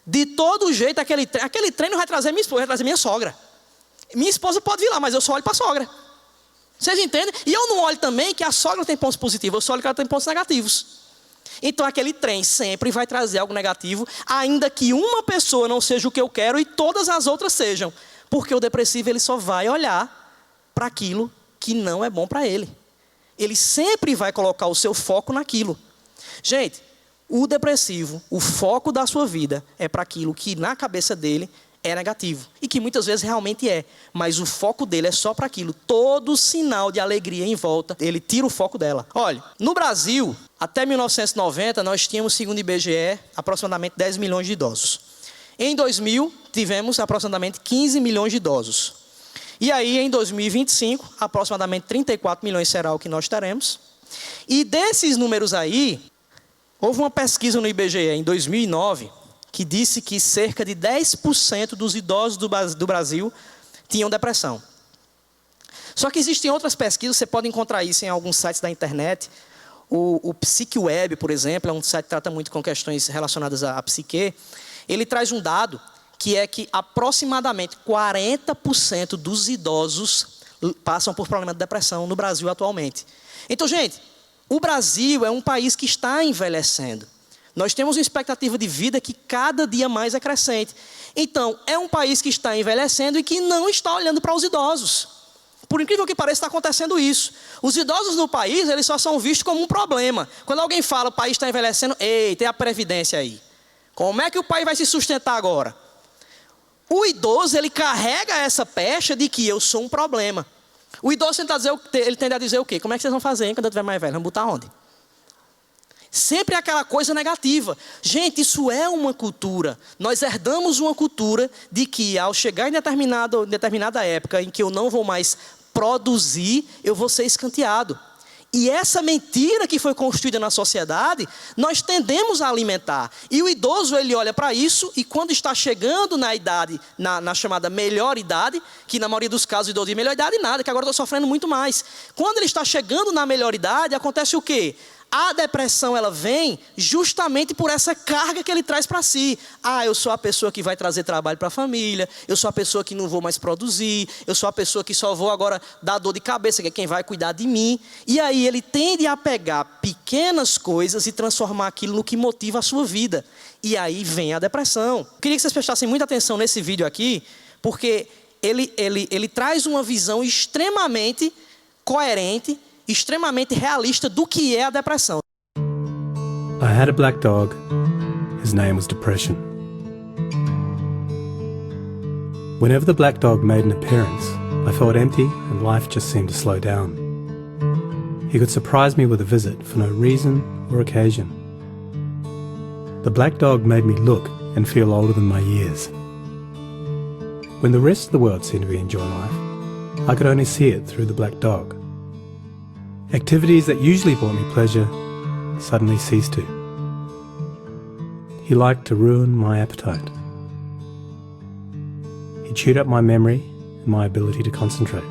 De todo jeito, aquele trem não vai trazer minha esposa, vai trazer minha sogra. Minha esposa pode vir lá, mas eu só olho para a sogra. Vocês entendem? E eu não olho também que a sogra tem pontos positivos, eu só olho que ela tem pontos negativos. Então aquele trem sempre vai trazer algo negativo, ainda que uma pessoa não seja o que eu quero e todas as outras sejam. Porque o depressivo ele só vai olhar para aquilo que não é bom para ele. Ele sempre vai colocar o seu foco naquilo. Gente, o depressivo, o foco da sua vida é para aquilo que na cabeça dele é negativo. E que muitas vezes realmente é. Mas o foco dele é só para aquilo. Todo sinal de alegria em volta, ele tira o foco dela. Olha, no Brasil, até 1990, nós tínhamos, segundo o IBGE, aproximadamente 10 milhões de idosos. Em 2000, tivemos aproximadamente 15 milhões de idosos. E aí, em 2025, aproximadamente 34 milhões será o que nós teremos. E desses números aí, houve uma pesquisa no IBGE em 2009 que disse que cerca de 10% dos idosos do Brasil tinham depressão. Só que existem outras pesquisas, você pode encontrar isso em alguns sites da internet. O PsiqueWeb, por exemplo, é um site que trata muito com questões relacionadas à psique. Ele traz um dado que é que aproximadamente 40% dos idosos passam por problema de depressão no Brasil atualmente. Então, gente, o Brasil é um país que está envelhecendo. Nós temos uma expectativa de vida que cada dia mais é crescente. Então, é um país que está envelhecendo e que não está olhando para os idosos. Por incrível que pareça, está acontecendo isso. Os idosos no país, eles só são vistos como um problema. Quando alguém fala, o país está envelhecendo, ei, tem a previdência aí. Como é que o país vai se sustentar agora? O idoso, ele carrega essa pecha de que eu sou um problema. O idoso ele tende a dizer o quê? Como é que vocês vão fazer, hein, quando eu estiver mais velho? Vamos botar onde? Sempre aquela coisa negativa. Gente, isso é uma cultura. Nós herdamos uma cultura de que ao chegar em determinada época em que eu não vou mais produzir, eu vou ser escanteado. E essa mentira que foi construída na sociedade, nós tendemos a alimentar. E o idoso, ele olha para isso e quando está chegando na idade, na chamada melhor idade, que na maioria dos casos o idoso diz melhor idade nada, que agora eu estou sofrendo muito mais. Quando ele está chegando na melhor idade, acontece o quê? A depressão, ela vem justamente por essa carga que ele traz para si. Ah, eu sou a pessoa que vai trazer trabalho para a família, eu sou a pessoa que não vou mais produzir, eu sou a pessoa que só vou agora dar dor de cabeça, que é quem vai cuidar de mim. E aí ele tende a pegar pequenas coisas e transformar aquilo no que motiva a sua vida. E aí vem a depressão. Queria que vocês prestassem muita atenção nesse vídeo aqui, porque ele traz uma visão extremamente coerente, extremamente realista do que é a depressão. I had a black dog. His name was Depression. Whenever the black dog made an appearance, I felt empty and life just seemed to slow down. He could surprise me with a visit for no reason or occasion. The black dog made me look and feel older than my years. When the rest of the world seemed to be enjoying life, I could only see it through the black dog. Activities that usually brought me pleasure suddenly ceased to. He liked to ruin my appetite. He chewed up my memory and my ability to concentrate.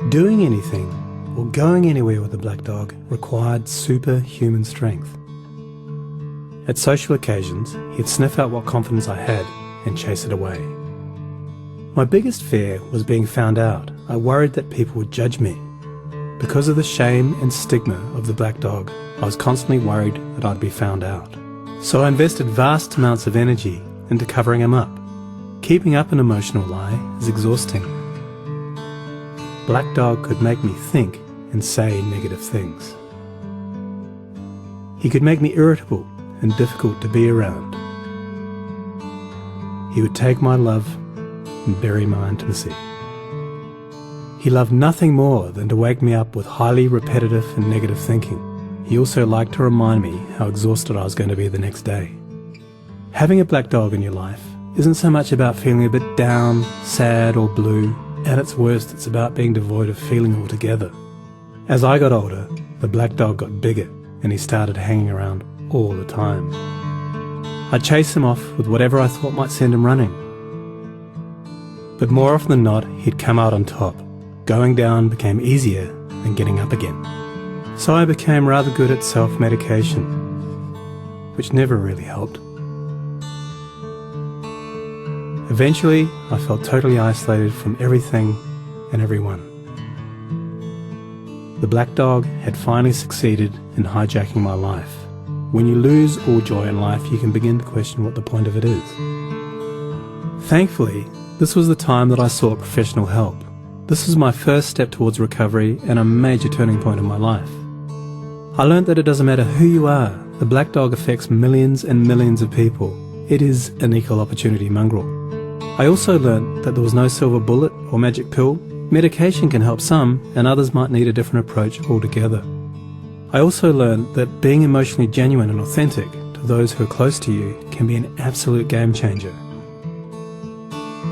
Doing anything or going anywhere with a black dog required superhuman strength. At social occasions, he'd sniff out what confidence I had and chase it away. My biggest fear was being found out. I worried that people would judge me. Because of the shame and stigma of the black dog, I was constantly worried that I'd be found out. So I invested vast amounts of energy into covering him up. Keeping up an emotional lie is exhausting. Black dog could make me think and say negative things. He could make me irritable and difficult to be around. He would take my love and bury my intimacy. He loved nothing more than to wake me up with highly repetitive and negative thinking. He also liked to remind me how exhausted I was going to be the next day. Having a black dog in your life isn't so much about feeling a bit down, sad or blue. At its worst, it's about being devoid of feeling altogether. As I got older, the black dog got bigger and he started hanging around all the time. I'd chase him off with whatever I thought might send him running. But more often than not, he'd come out on top. Going down became easier than getting up again. So I became rather good at self-medication, which never really helped. Eventually, I felt totally isolated from everything and everyone. The black dog had finally succeeded in hijacking my life. When you lose all joy in life, you can begin to question what the point of it is. Thankfully, this was the time that I sought professional help. This was my first step towards recovery and a major turning point in my life. I learned that it doesn't matter who you are, the black dog affects millions and millions of people. It is an equal opportunity mongrel. I also learned that there was no silver bullet or magic pill. Medication can help some, and others might need a different approach altogether. I also learned that being emotionally genuine and authentic to those who are close to you can be an absolute game changer.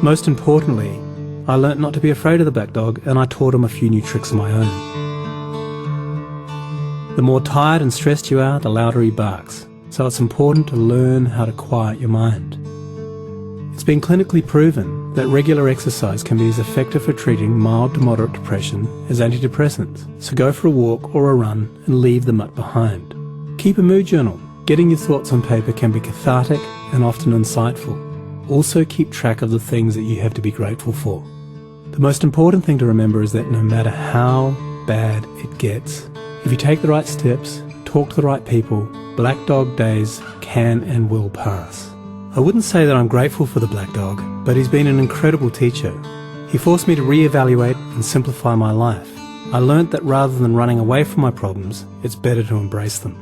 Most importantly, I learnt not to be afraid of the black dog, and I taught him a few new tricks of my own. The more tired and stressed you are, the louder he barks, so it's important to learn how to quiet your mind. It's been clinically proven that regular exercise can be as effective for treating mild to moderate depression as antidepressants, so go for a walk or a run and leave the mutt behind. Keep a mood journal. Getting your thoughts on paper can be cathartic and often insightful. Also keep track of the things that you have to be grateful for. The most important thing to remember is that no matter how bad it gets, if you take the right steps, talk to the right people, black dog days can and will pass. I wouldn't say that I'm grateful for the black dog, but he's been an incredible teacher. He forced me to re-evaluate and simplify my life. I learnt that rather than running away from my problems, it's better to embrace them.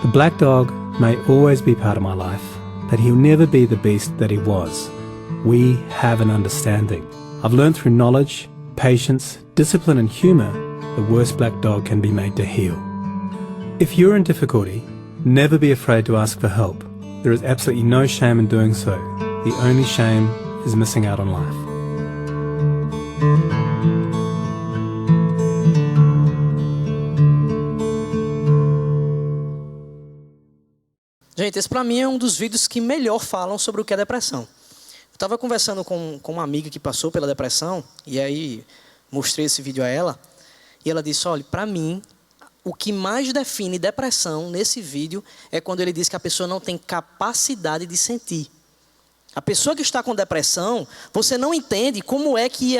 The black dog may always be part of my life, but he'll never be the beast that he was. We have an understanding. I've learned through knowledge, patience, discipline and humour, the worst black dog can be made to heal. If you're in difficulty, never be afraid to ask for help. There is absolutely no shame in doing so. The only shame is missing out on life. Gente, esse pra mim é um dos vídeos que melhor falam sobre o que é depressão. Eu estava conversando com uma amiga que passou pela depressão, e aí mostrei esse vídeo a ela, e ela disse, olha, para mim, o que mais define depressão nesse vídeo é quando ele diz que a pessoa não tem capacidade de sentir. A pessoa que está com depressão, você não entende como é que,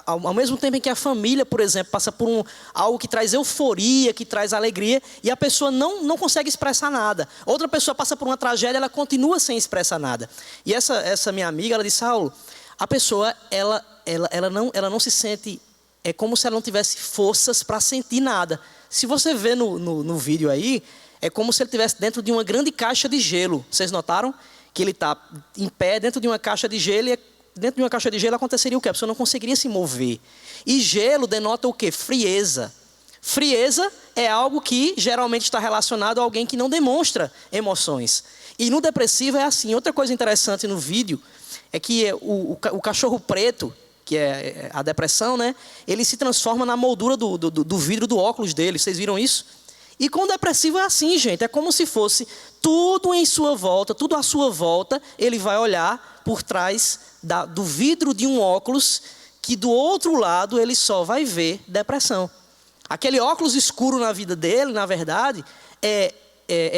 ao mesmo tempo em que a família, por exemplo, passa por algo que traz euforia, que traz alegria, e a pessoa não consegue expressar nada. Outra pessoa passa por uma tragédia, ela continua sem expressar nada. E essa minha amiga, ela disse, Saulo, a pessoa, ela não se sente, é como se ela não tivesse forças para sentir nada. Se você vê no vídeo aí, é como se ele estivesse dentro de uma grande caixa de gelo. Vocês notaram? Que ele está em pé dentro de uma caixa de gelo e dentro de uma caixa de gelo aconteceria o quê? A pessoa não conseguiria se mover. E gelo denota o quê? Frieza. Frieza é algo que geralmente está relacionado a alguém que não demonstra emoções. E no depressivo é assim. Outra coisa interessante no vídeo é que o cachorro preto, que é a depressão, né? Ele se transforma na moldura do vidro do óculos dele. Vocês viram isso? E com o depressivo é assim, gente. É como se fosse tudo em sua volta, tudo à sua volta. Ele vai olhar por trás do vidro de um óculos, que do outro lado ele só vai ver depressão. Aquele óculos escuro na vida dele, na verdade, é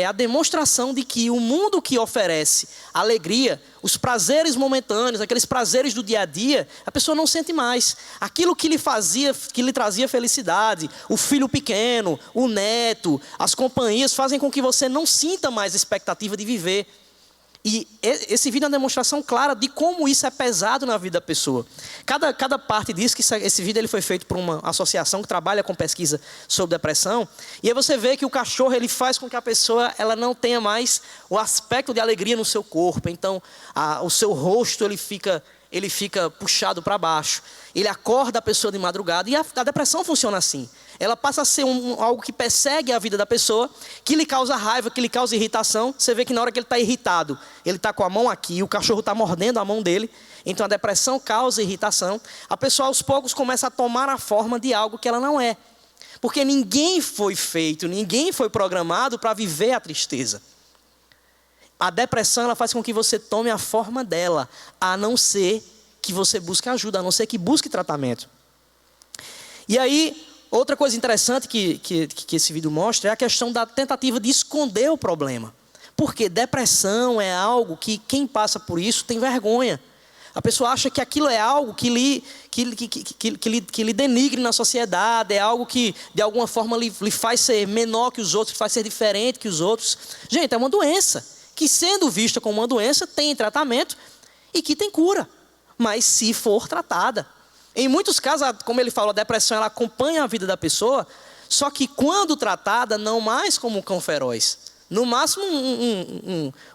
a demonstração de que o mundo que oferece alegria, os prazeres momentâneos, aqueles prazeres do dia a dia, a pessoa não sente mais. Aquilo que lhe trazia felicidade, o filho pequeno, o neto, as companhias, fazem com que você não sinta mais a expectativa de viver. E esse vídeo é uma demonstração clara de como isso é pesado na vida da pessoa. Cada parte diz que esse vídeo ele foi feito por uma associação que trabalha com pesquisa sobre depressão. E aí você vê que o cachorro ele faz com que a pessoa ela não tenha mais o aspecto de alegria no seu corpo. Então, o seu rosto ele fica puxado para baixo. Ele acorda a pessoa de madrugada. E a depressão funciona assim. Ela passa a ser algo que persegue a vida da pessoa, que lhe causa raiva, que lhe causa irritação. Você vê que na hora que ele está irritado, ele está com a mão aqui, o cachorro está mordendo a mão dele. Então a depressão causa irritação. A pessoa aos poucos começa a tomar a forma de algo que ela não é. Porque ninguém foi feito, ninguém foi programado para viver a tristeza. A depressão ela faz com que você tome a forma dela, a não ser que você busque ajuda, a não ser que busque tratamento. E aí, outra coisa interessante que esse vídeo mostra é a questão da tentativa de esconder o problema. Porque depressão é algo que quem passa por isso tem vergonha. A pessoa acha que aquilo é algo que lhe denigre na sociedade, é algo que de alguma forma lhe faz ser menor que os outros, faz ser diferente que os outros. Gente, é uma doença que, sendo vista como uma doença, tem tratamento e que tem cura, mas se for tratada. Em muitos casos, como ele falou, a depressão ela acompanha a vida da pessoa, só que quando tratada, não mais como um cão feroz. No máximo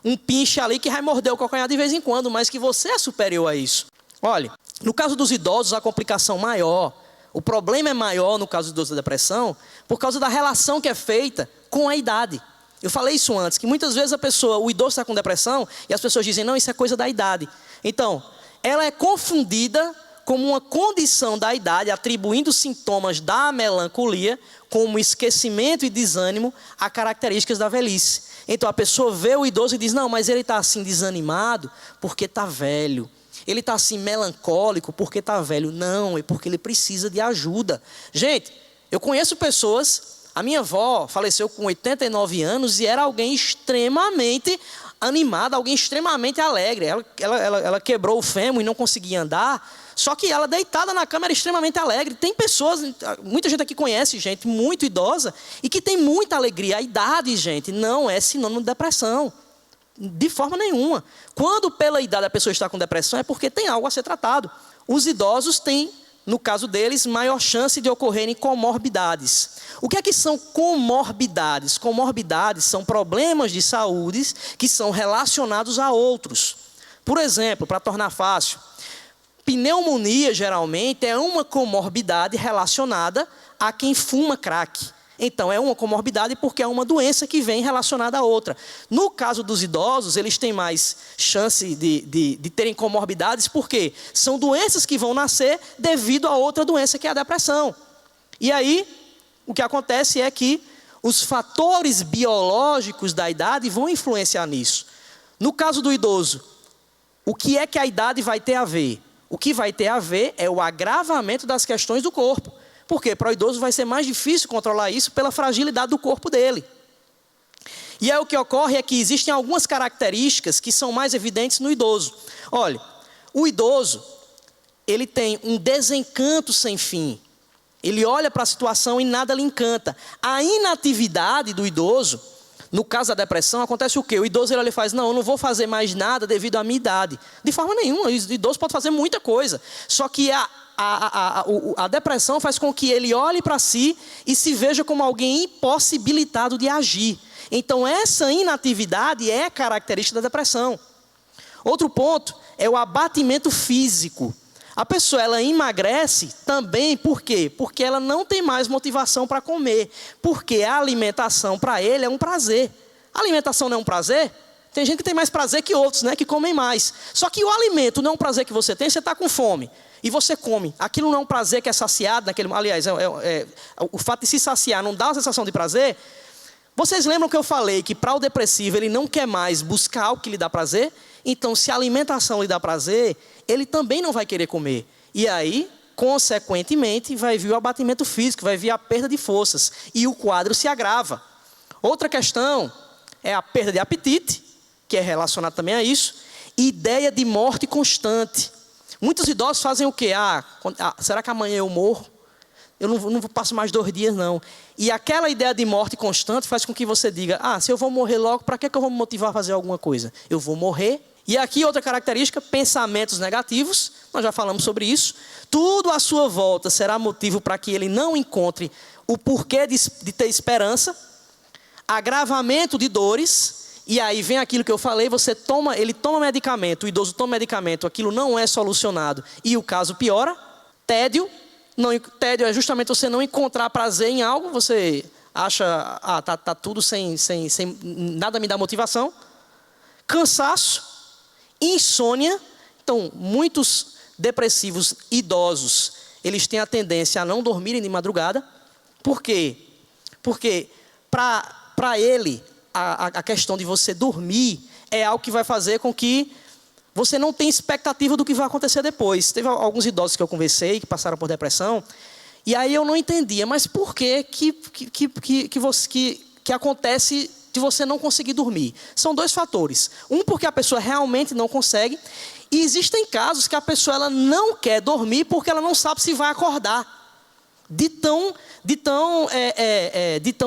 um pinche ali que vai morder o calcanhar de vez em quando, mas que você é superior a isso. Olha, no caso dos idosos, a complicação maior, o problema é maior no caso dos idosos da depressão, por causa da relação que é feita com a idade. Eu falei isso antes, que muitas vezes o idoso está com depressão e as pessoas dizem, não, isso é coisa da idade. Então, ela é confundida como uma condição da idade, atribuindo sintomas da melancolia, como esquecimento e desânimo, a características da velhice. Então a pessoa vê o idoso e diz, não, mas ele está assim desanimado porque está velho. Ele está assim melancólico porque está velho. Não, é porque ele precisa de ajuda. Gente, eu conheço pessoas... A minha avó faleceu com 89 anos e era alguém extremamente animada, alguém extremamente alegre. Ela quebrou o fêmur e não conseguia andar, só que ela deitada na cama era extremamente alegre. Tem pessoas, muita gente aqui conhece gente muito idosa e que tem muita alegria. A idade, gente, não é sinônimo de depressão, de forma nenhuma. Quando pela idade a pessoa está com depressão é porque tem algo a ser tratado. Os idosos têm, no caso deles, maior chance de ocorrerem comorbidades. O que é que são comorbidades? Comorbidades são problemas de saúde que são relacionados a outros. Por exemplo, para tornar fácil, pneumonia geralmente é uma comorbidade relacionada a quem fuma crack. Então é uma comorbidade porque é uma doença que vem relacionada a outra. No caso dos idosos, eles têm mais chance de terem comorbidades porque são doenças que vão nascer devido a outra doença que é a depressão. E aí, o que acontece é que os fatores biológicos da idade vão influenciar nisso. No caso do idoso, o que é que a idade vai ter a ver? O que vai ter a ver é o agravamento das questões do corpo. Porque para o idoso vai ser mais difícil controlar isso pela fragilidade do corpo dele. E aí o que ocorre é que existem algumas características que são mais evidentes no idoso. Olha, o idoso, ele tem um desencanto sem fim. Ele olha para a situação e nada lhe encanta. A inatividade do idoso, No caso da depressão, acontece o quê? O idoso ele faz, não, eu não vou fazer mais nada devido à minha idade. De forma nenhuma, o idoso pode fazer muita coisa. Só que a depressão faz com que ele olhe para si e se veja como alguém impossibilitado de agir. Então essa inatividade é característica da depressão. Outro ponto é o abatimento físico. A pessoa ela emagrece também, por quê? Porque ela não tem mais motivação para comer. Porque a alimentação para ele é um prazer. A alimentação não é um prazer? Tem gente que tem mais prazer que outros, né? Que comem mais. Só que o alimento não é um prazer que você tem, você está com fome. E você come. Aquilo não é um prazer que é saciado. Aliás, o fato de se saciar não dá uma sensação de prazer. Vocês lembram que eu falei que para o depressivo ele não quer mais buscar algo que lhe dá prazer? Então, se a alimentação lhe dá prazer, ele também não vai querer comer. E aí, consequentemente, vai vir o abatimento físico, vai vir a perda de forças. E o quadro se agrava. Outra questão é a perda de apetite, que é relacionada também a isso. Ideia de morte constante. Muitos idosos fazem o quê? Será que amanhã eu morro? Eu não passo mais 2 dias, não. E aquela ideia de morte constante faz com que você diga, se eu vou morrer logo, para que eu vou me motivar a fazer alguma coisa? Eu vou morrer. E aqui outra característica, pensamentos negativos. Nós já falamos sobre isso. Tudo à sua volta será motivo para que ele não encontre o porquê de ter esperança. Agravamento de dores. E aí vem aquilo que eu falei, ele toma medicamento, o idoso toma medicamento, aquilo não é solucionado e o caso piora. Tédio. Tédio é justamente você não encontrar prazer em algo, você acha, tá tudo sem nada me dá motivação. Cansaço, insônia. Então, muitos depressivos idosos, eles têm a tendência a não dormirem de madrugada. Por quê? Porque para ele, a questão de você dormir é algo que vai fazer com que você não tenha expectativa do que vai acontecer depois. Teve alguns idosos que eu conversei, que passaram por depressão, e aí eu não entendia, mas por que acontece de você não conseguir dormir? São 2 fatores. Um, porque a pessoa realmente não consegue, e existem casos que a pessoa ela não quer dormir porque ela não sabe se vai acordar. De tão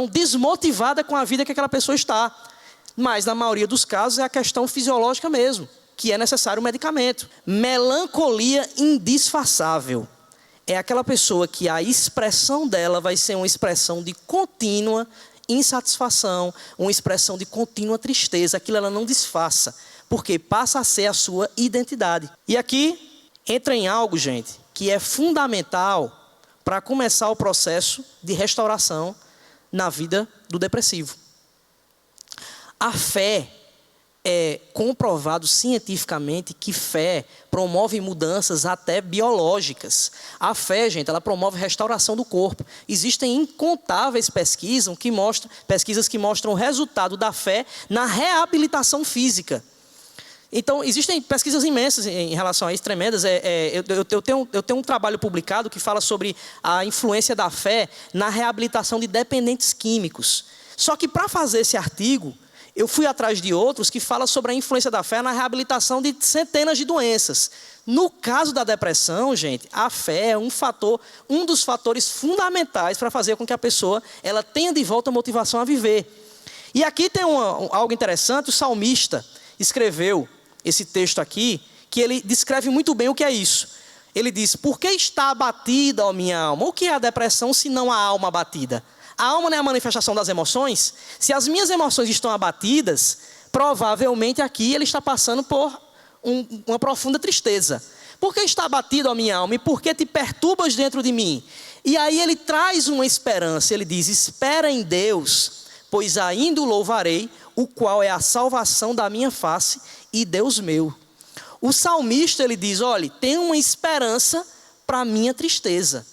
desmotivada com a vida que aquela pessoa está. Mas na maioria dos casos é a questão fisiológica mesmo, que é necessário um medicamento. Melancolia indisfarçável. É aquela pessoa que a expressão dela vai ser uma expressão de contínua insatisfação, uma expressão de contínua tristeza. Aquilo ela não disfarça, porque passa a ser a sua identidade. E aqui entra em algo, gente, que é fundamental para começar o processo de restauração na vida do depressivo. A fé é comprovado cientificamente que fé promove mudanças até biológicas. A fé, gente, ela promove restauração do corpo. Existem incontáveis pesquisas que mostram o resultado da fé na reabilitação física. Então, existem pesquisas imensas em relação a isso, tremendas. Eu tenho um trabalho publicado que fala sobre a influência da fé na reabilitação de dependentes químicos. Só que para fazer esse artigo, eu fui atrás de outros que falam sobre a influência da fé na reabilitação de centenas de doenças. No caso da depressão, gente, a fé é um dos fatores fundamentais para fazer com que a pessoa ela tenha de volta a motivação a viver. E aqui tem algo interessante, o salmista escreveu esse texto aqui, que ele descreve muito bem o que é isso. Ele diz, por que está abatida, ó minha alma? O que é a depressão se não a alma abatida? A alma não é a manifestação das emoções? Se as minhas emoções estão abatidas, provavelmente aqui ele está passando por uma profunda tristeza. Por que está abatido a minha alma? E por que te perturbas dentro de mim? E aí ele traz uma esperança. Ele diz, espera em Deus, pois ainda o louvarei, o qual é a salvação da minha face e Deus meu. O salmista ele diz, olha, tem uma esperança para a minha tristeza.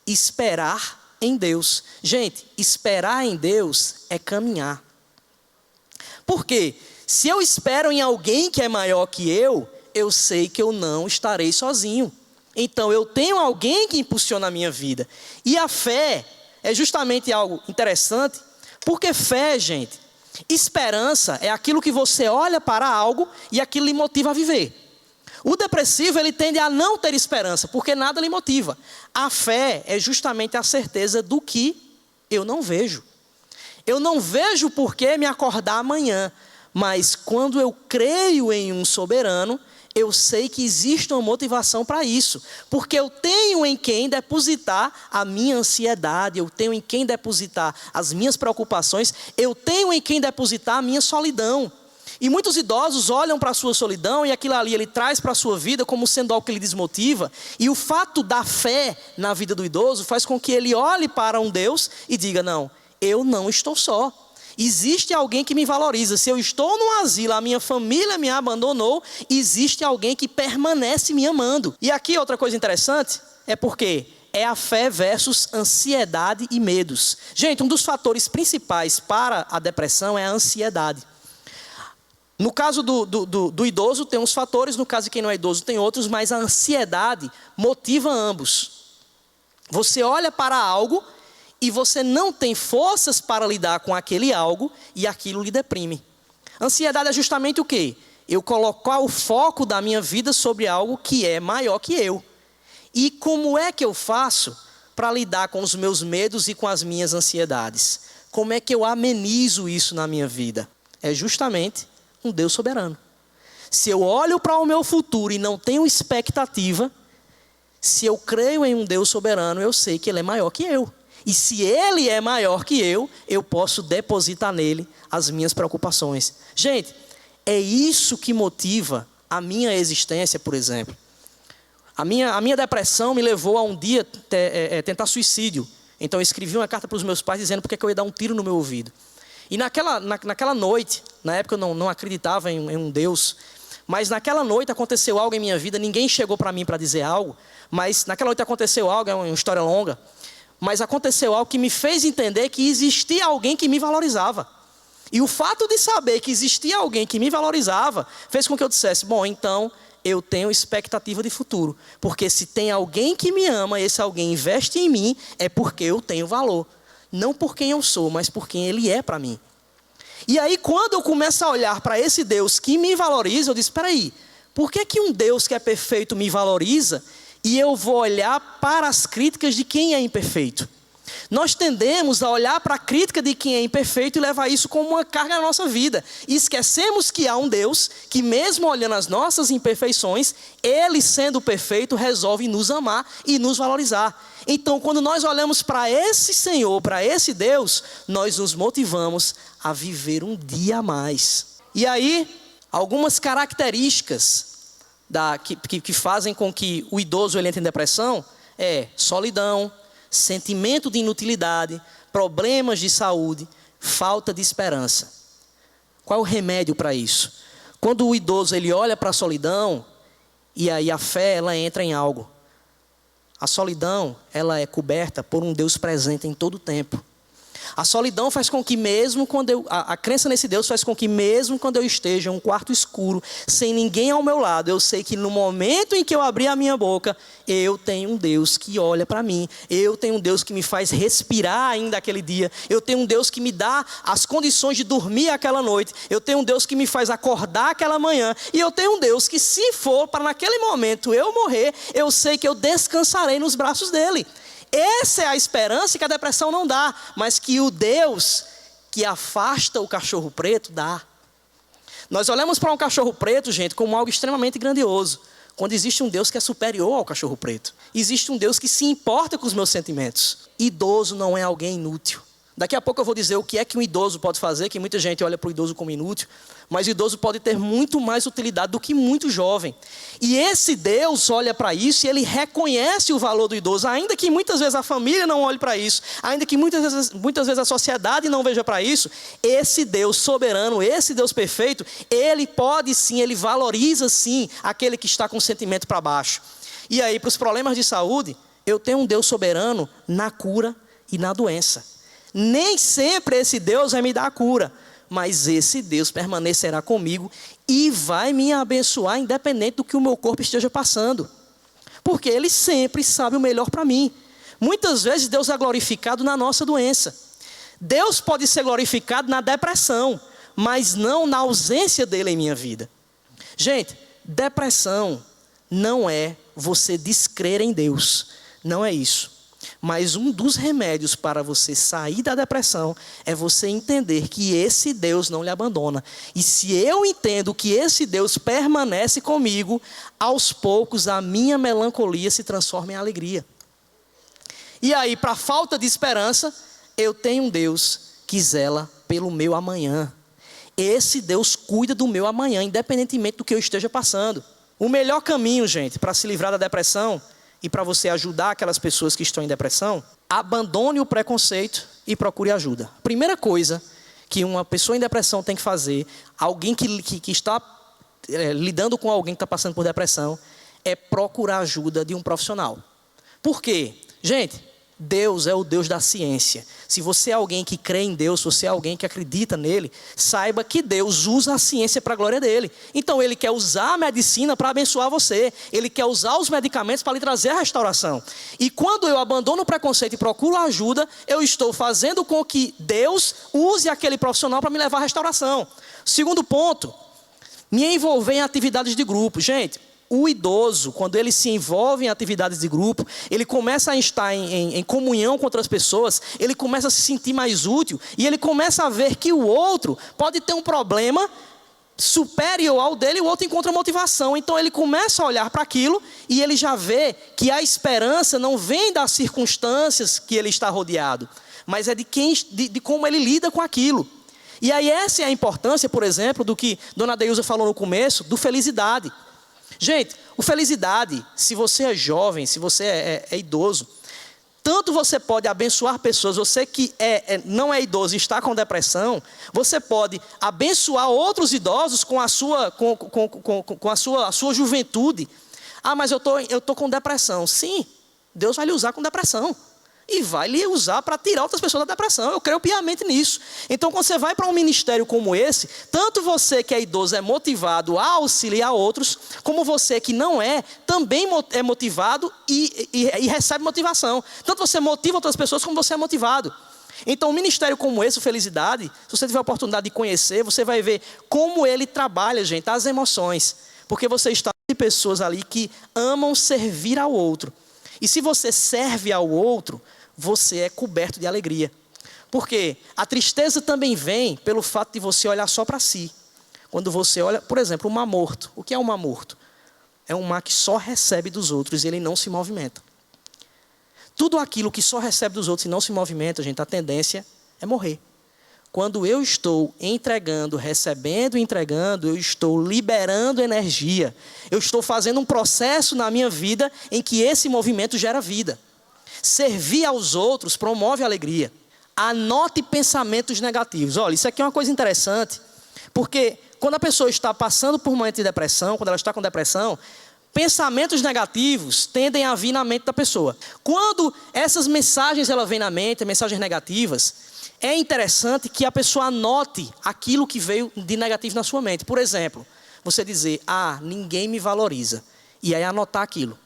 Esperar em Deus. Gente, esperar em Deus é caminhar. Por quê? Se eu espero em alguém que é maior que eu sei que eu não estarei sozinho. Então eu tenho alguém que impulsiona a minha vida. E a fé é justamente algo interessante, porque fé, gente, esperança é aquilo que você olha para algo e aquilo lhe motiva a viver. O depressivo, ele tende a não ter esperança, porque nada lhe motiva. A fé é justamente a certeza do que eu não vejo. Eu não vejo por que me acordar amanhã, mas quando eu creio em um soberano, eu sei que existe uma motivação para isso, porque eu tenho em quem depositar a minha ansiedade, eu tenho em quem depositar as minhas preocupações, eu tenho em quem depositar a minha solidão. E muitos idosos olham para a sua solidão e aquilo ali ele traz para a sua vida como sendo algo que lhe desmotiva. E o fato da fé na vida do idoso faz com que ele olhe para um Deus e diga, não, eu não estou só. Existe alguém que me valoriza. Se eu estou num asilo, a minha família me abandonou, existe alguém que permanece me amando. E aqui outra coisa interessante é porque é a fé versus ansiedade e medos. Gente, um dos fatores principais para a depressão é a ansiedade. No caso do idoso tem uns fatores, no caso de quem não é idoso tem outros, mas a ansiedade motiva ambos. Você olha para algo e você não tem forças para lidar com aquele algo e aquilo lhe deprime. Ansiedade é justamente o quê? Eu colocar o foco da minha vida sobre algo que é maior que eu. E como é que eu faço para lidar com os meus medos e com as minhas ansiedades? Como é que eu amenizo isso na minha vida? É justamente um Deus soberano. Se eu olho para o meu futuro e não tenho expectativa, se eu creio em um Deus soberano, eu sei que Ele é maior que eu. E se Ele é maior que eu posso depositar nele as minhas preocupações. Gente, é isso que motiva a minha existência, por exemplo. A minha depressão me levou a um dia tentar suicídio. Então eu escrevi uma carta para os meus pais dizendo porque eu ia dar um tiro no meu ouvido. E naquela noite, na época eu não acreditava em um Deus, mas naquela noite aconteceu algo em minha vida, ninguém chegou para mim para dizer algo, mas naquela noite aconteceu algo, é uma história longa, mas aconteceu algo que me fez entender que existia alguém que me valorizava. E o fato de saber que existia alguém que me valorizava, fez com que eu dissesse, bom, então eu tenho expectativa de futuro, porque se tem alguém que me ama, esse alguém investe em mim, é porque eu tenho valor. Não por quem eu sou, mas por quem Ele é para mim. E aí quando eu começo a olhar para esse Deus que me valoriza, eu disse, espera aí, por que um Deus que é perfeito me valoriza e eu vou olhar para as críticas de quem é imperfeito? Nós tendemos a olhar para a crítica de quem é imperfeito e levar isso como uma carga na nossa vida. E esquecemos que há um Deus que mesmo olhando as nossas imperfeições, Ele sendo perfeito resolve nos amar e nos valorizar. Então quando nós olhamos para esse Senhor, para esse Deus, nós nos motivamos a viver um dia a mais. E aí, algumas características que fazem com que o idoso ele entre em depressão é solidão, sentimento de inutilidade, problemas de saúde, falta de esperança. Qual é o remédio para isso? Quando o idoso ele olha para a solidão, e aí a fé ela entra em algo. A solidão ela é coberta por um Deus presente em todo o tempo. A solidão faz com que mesmo quando a crença nesse Deus faz com que mesmo quando eu esteja em um quarto escuro, sem ninguém ao meu lado, eu sei que no momento em que eu abrir a minha boca, eu tenho um Deus que olha para mim. Eu tenho um Deus que me faz respirar ainda aquele dia. Eu tenho um Deus que me dá as condições de dormir aquela noite. Eu tenho um Deus que me faz acordar aquela manhã. E eu tenho um Deus que se for para naquele momento eu morrer, eu sei que eu descansarei nos braços dele. Essa é a esperança que a depressão não dá, mas que o Deus que afasta o cachorro preto dá. Nós olhamos para um cachorro preto, gente, como algo extremamente grandioso, quando existe um Deus que é superior ao cachorro preto. Existe um Deus que se importa com os meus sentimentos. Idoso não é alguém inútil. Daqui a pouco eu vou dizer o que é que um idoso pode fazer, que muita gente olha para o idoso como inútil, mas o idoso pode ter muito mais utilidade do que muito jovem. E esse Deus olha para isso e Ele reconhece o valor do idoso, ainda que muitas vezes a família não olhe para isso, ainda que muitas vezes a sociedade não veja para isso, esse Deus soberano, esse Deus perfeito, Ele pode sim, Ele valoriza sim aquele que está com o sentimento para baixo. E aí para os problemas de saúde, eu tenho um Deus soberano na cura e na doença. Nem sempre esse Deus vai me dar a cura, mas esse Deus permanecerá comigo e vai me abençoar independente do que o meu corpo esteja passando. Porque Ele sempre sabe o melhor para mim. Muitas vezes Deus é glorificado na nossa doença. Deus pode ser glorificado na depressão, mas não na ausência dele em minha vida. Gente, depressão não é você descrer em Deus. Não é isso. Mas um dos remédios para você sair da depressão é você entender que esse Deus não lhe abandona. E se eu entendo que esse Deus permanece comigo, aos poucos a minha melancolia se transforma em alegria. E aí, para a falta de esperança, eu tenho um Deus que zela pelo meu amanhã. Esse Deus cuida do meu amanhã, independentemente do que eu esteja passando. O melhor caminho, gente, para se livrar da depressão e para você ajudar aquelas pessoas que estão em depressão, abandone o preconceito e procure ajuda. Primeira coisa que uma pessoa em depressão tem que fazer, alguém que está lidando com alguém que está passando por depressão, é procurar ajuda de um profissional. Por quê? Gente, Deus é o Deus da ciência. Se você é alguém que crê em Deus, se você é alguém que acredita nele, saiba que Deus usa a ciência para a glória dele. Então ele quer usar a medicina para abençoar você. Ele quer usar os medicamentos para lhe trazer a restauração. E quando eu abandono o preconceito e procuro ajuda, eu estou fazendo com que Deus use aquele profissional para me levar à restauração. Segundo ponto, me envolver em atividades de grupo. Gente, o idoso, quando ele se envolve em atividades de grupo, ele começa a estar em comunhão com outras pessoas, ele começa a se sentir mais útil e ele começa a ver que o outro pode ter um problema superior ao dele e o outro encontra motivação. Então ele começa a olhar para aquilo e ele já vê que a esperança não vem das circunstâncias que ele está rodeado, mas é de como ele lida com aquilo. E aí essa é a importância, por exemplo, do que Dona Deusa falou no começo, do felicidade. Gente, o felicidade, se você é jovem, se você é idoso, tanto você pode abençoar pessoas, você que não é idoso e está com depressão, você pode abençoar outros idosos com a sua juventude. Ah, mas eu tô com depressão. Sim, Deus vai lhe usar com depressão. E vai lhe usar para tirar outras pessoas da depressão. Eu creio piamente nisso. Então, quando você vai para um ministério como esse, tanto você que é idoso é motivado a auxiliar outros, como você que não é, também é motivado e recebe motivação. Tanto você motiva outras pessoas, como você é motivado. Então, um ministério como esse, o Felicidade, se você tiver a oportunidade de conhecer, você vai ver como ele trabalha, gente, as emoções. Porque você está com pessoas ali que amam servir ao outro. E se você serve ao outro, você é coberto de alegria. Porque a tristeza também vem pelo fato de você olhar só para si. Quando você olha, por exemplo, um mar morto. O que é um mar morto? É um mar que só recebe dos outros e ele não se movimenta. Tudo aquilo que só recebe dos outros e não se movimenta, gente, a tendência é morrer. Quando eu estou entregando, recebendo, entregando, eu estou liberando energia. Eu estou fazendo um processo na minha vida em que esse movimento gera vida. Servir aos outros promove alegria. Anote pensamentos negativos. Olha, isso aqui é uma coisa interessante, porque quando a pessoa está passando por um momento de depressão, quando ela está com depressão, pensamentos negativos tendem a vir na mente da pessoa. Quando essas mensagens ela vêm na mente, mensagens negativas, é interessante que a pessoa anote aquilo que veio de negativo na sua mente. Por exemplo, você dizer, ninguém me valoriza. E aí anotar aquilo.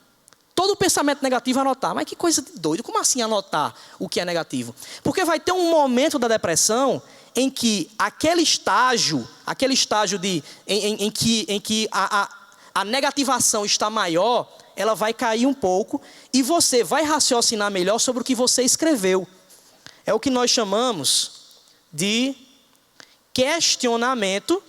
Todo pensamento negativo anotar. Mas que coisa de doido. Como assim anotar o que é negativo? Porque vai ter um momento da depressão em que aquele estágio em que a negativação está maior, ela vai cair um pouco e você vai raciocinar melhor sobre o que você escreveu. É o que nós chamamos de questionamento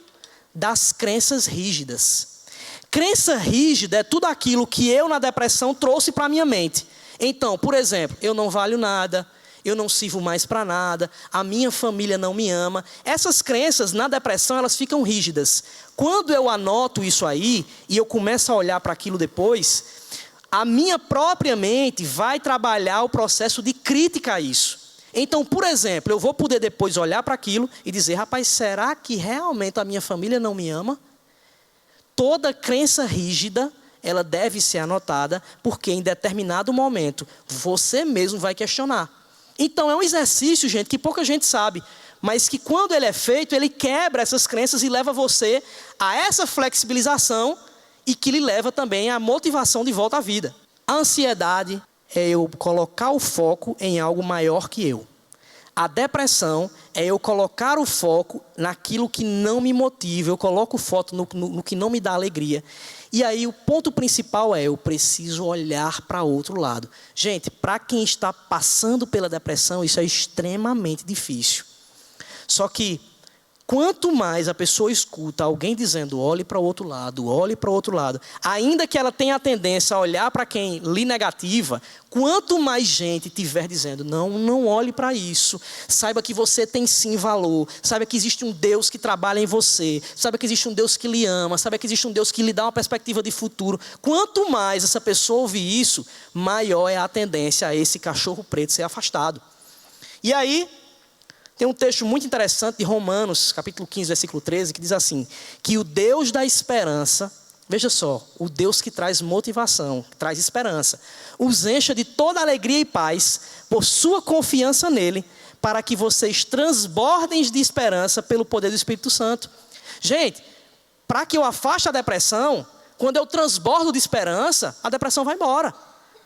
das crenças rígidas. Crença rígida é tudo aquilo que eu na depressão trouxe para a minha mente. Então, por exemplo, eu não valho nada, eu não sirvo mais para nada, a minha família não me ama. Essas crenças na depressão, elas ficam rígidas. Quando eu anoto isso aí e eu começo a olhar para aquilo depois, a minha própria mente vai trabalhar o processo de crítica a isso. Então, por exemplo, eu vou poder depois olhar para aquilo e dizer, rapaz, será que realmente a minha família não me ama? Toda crença rígida, ela deve ser anotada, porque em determinado momento, você mesmo vai questionar. Então, é um exercício, gente, que pouca gente sabe, mas que quando ele é feito, ele quebra essas crenças e leva você a essa flexibilização e que lhe leva também à motivação de volta à vida. A ansiedade é eu colocar o foco em algo maior que eu. A depressão é eu colocar o foco naquilo que não me motiva, eu coloco o foco no que não me dá alegria. E aí o ponto principal é, eu preciso olhar para outro lado. Gente, para quem está passando pela depressão, isso é extremamente difícil. Só que, quanto mais a pessoa escuta alguém dizendo, olhe para o outro lado, ainda que ela tenha a tendência a olhar para quem lhe negativa, quanto mais gente tiver dizendo, não olhe para isso, saiba que você tem sim valor, saiba que existe um Deus que trabalha em você, saiba que existe um Deus que lhe ama, saiba que existe um Deus que lhe dá uma perspectiva de futuro. Quanto mais essa pessoa ouvir isso, maior é a tendência a esse cachorro preto ser afastado. E aí, tem um texto muito interessante de Romanos, capítulo 15, versículo 13, que diz assim, que o Deus da esperança, veja só, o Deus que traz motivação, que traz esperança, os encha de toda alegria e paz por sua confiança nele, para que vocês transbordem de esperança pelo poder do Espírito Santo. Gente, para que eu afaste a depressão, quando eu transbordo de esperança, a depressão vai embora.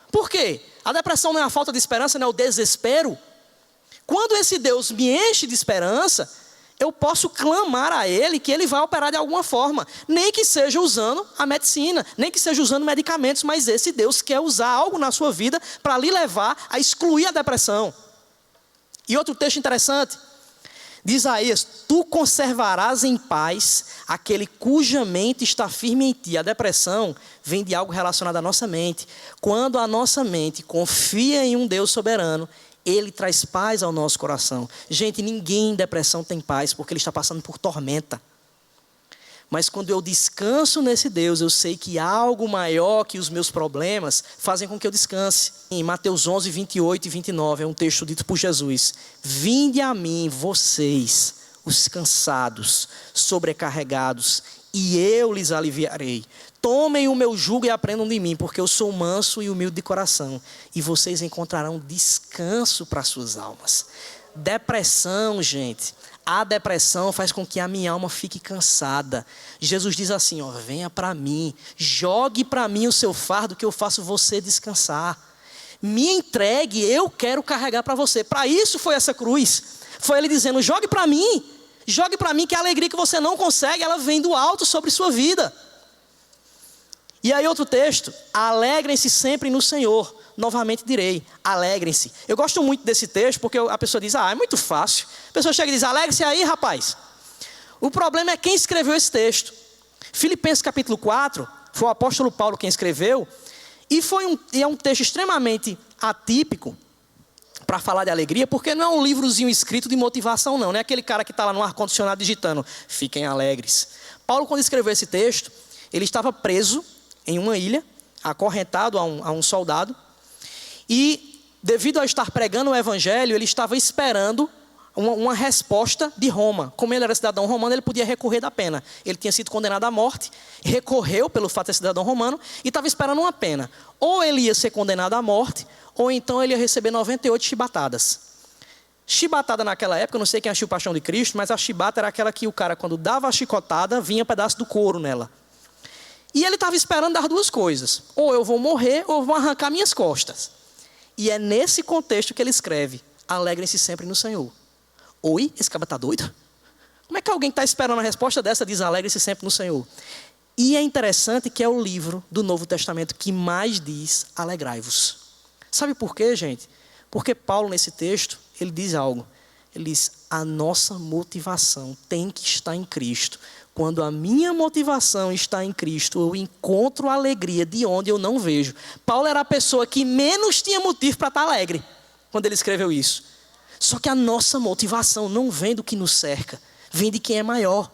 Por quê? A depressão não é a falta de esperança, não é o desespero. Quando esse Deus me enche de esperança, eu posso clamar a Ele que Ele vai operar de alguma forma. Nem que seja usando a medicina, nem que seja usando medicamentos, mas esse Deus quer usar algo na sua vida para lhe levar a excluir a depressão. E outro texto interessante, de Isaías, tu conservarás em paz aquele cuja mente está firme em ti. A depressão vem de algo relacionado à nossa mente. Quando a nossa mente confia em um Deus soberano, Ele traz paz ao nosso coração. Gente, ninguém em depressão tem paz, porque ele está passando por tormenta. Mas quando eu descanso nesse Deus, eu sei que algo maior que os meus problemas fazem com que eu descanse. Em Mateus 11, 28 e 29, é um texto dito por Jesus. Vinde a mim, vocês, os cansados, sobrecarregados, e eu lhes aliviarei. Tomem o meu jugo e aprendam de mim, porque eu sou manso e humilde de coração, e vocês encontrarão descanso para suas almas. Depressão, gente, a depressão faz com que a minha alma fique cansada. Jesus diz assim, ó, venha para mim, jogue para mim o seu fardo que eu faço você descansar. Me entregue, eu quero carregar para você. Para isso foi essa cruz. Foi ele dizendo, jogue para mim que a alegria que você não consegue, ela vem do alto sobre sua vida. E aí outro texto, alegrem-se sempre no Senhor. Novamente direi, alegrem-se. Eu gosto muito desse texto porque a pessoa diz, é muito fácil. A pessoa chega e diz, alegre-se aí, rapaz. O problema é quem escreveu esse texto. Filipenses capítulo 4, foi o apóstolo Paulo quem escreveu. E é um texto extremamente atípico para falar de alegria, porque não é um livrozinho escrito de motivação não. Não é aquele cara que está lá no ar-condicionado digitando, fiquem alegres. Paulo, quando escreveu esse texto, ele estava preso em uma ilha, acorrentado a um soldado. E devido a estar pregando o evangelho, ele estava esperando uma resposta de Roma. Como ele era cidadão romano, ele podia recorrer da pena. Ele tinha sido condenado à morte, recorreu pelo fato de ser cidadão romano e estava esperando uma pena. Ou ele ia ser condenado à morte, ou então ele ia receber 98 chibatadas. Chibatada naquela época, eu não sei quem assistiu Paixão de Cristo, mas a chibata era aquela que o cara, quando dava a chicotada, vinha um pedaço do couro nela. E ele estava esperando das duas coisas. Ou eu vou morrer, ou eu vou arrancar minhas costas. E é nesse contexto que ele escreve, alegrem-se sempre no Senhor. Oi, esse cara está doido? Como é que alguém está esperando a resposta dessa diz alegre-se sempre no Senhor? E é interessante que é o livro do Novo Testamento que mais diz alegrai-vos. Sabe por quê, gente? Porque Paulo nesse texto, ele diz algo. Ele diz, a nossa motivação tem que estar em Cristo. Quando a minha motivação está em Cristo, eu encontro alegria de onde eu não vejo. Paulo era a pessoa que menos tinha motivo para estar alegre, quando ele escreveu isso. Só que a nossa motivação não vem do que nos cerca, vem de quem é maior.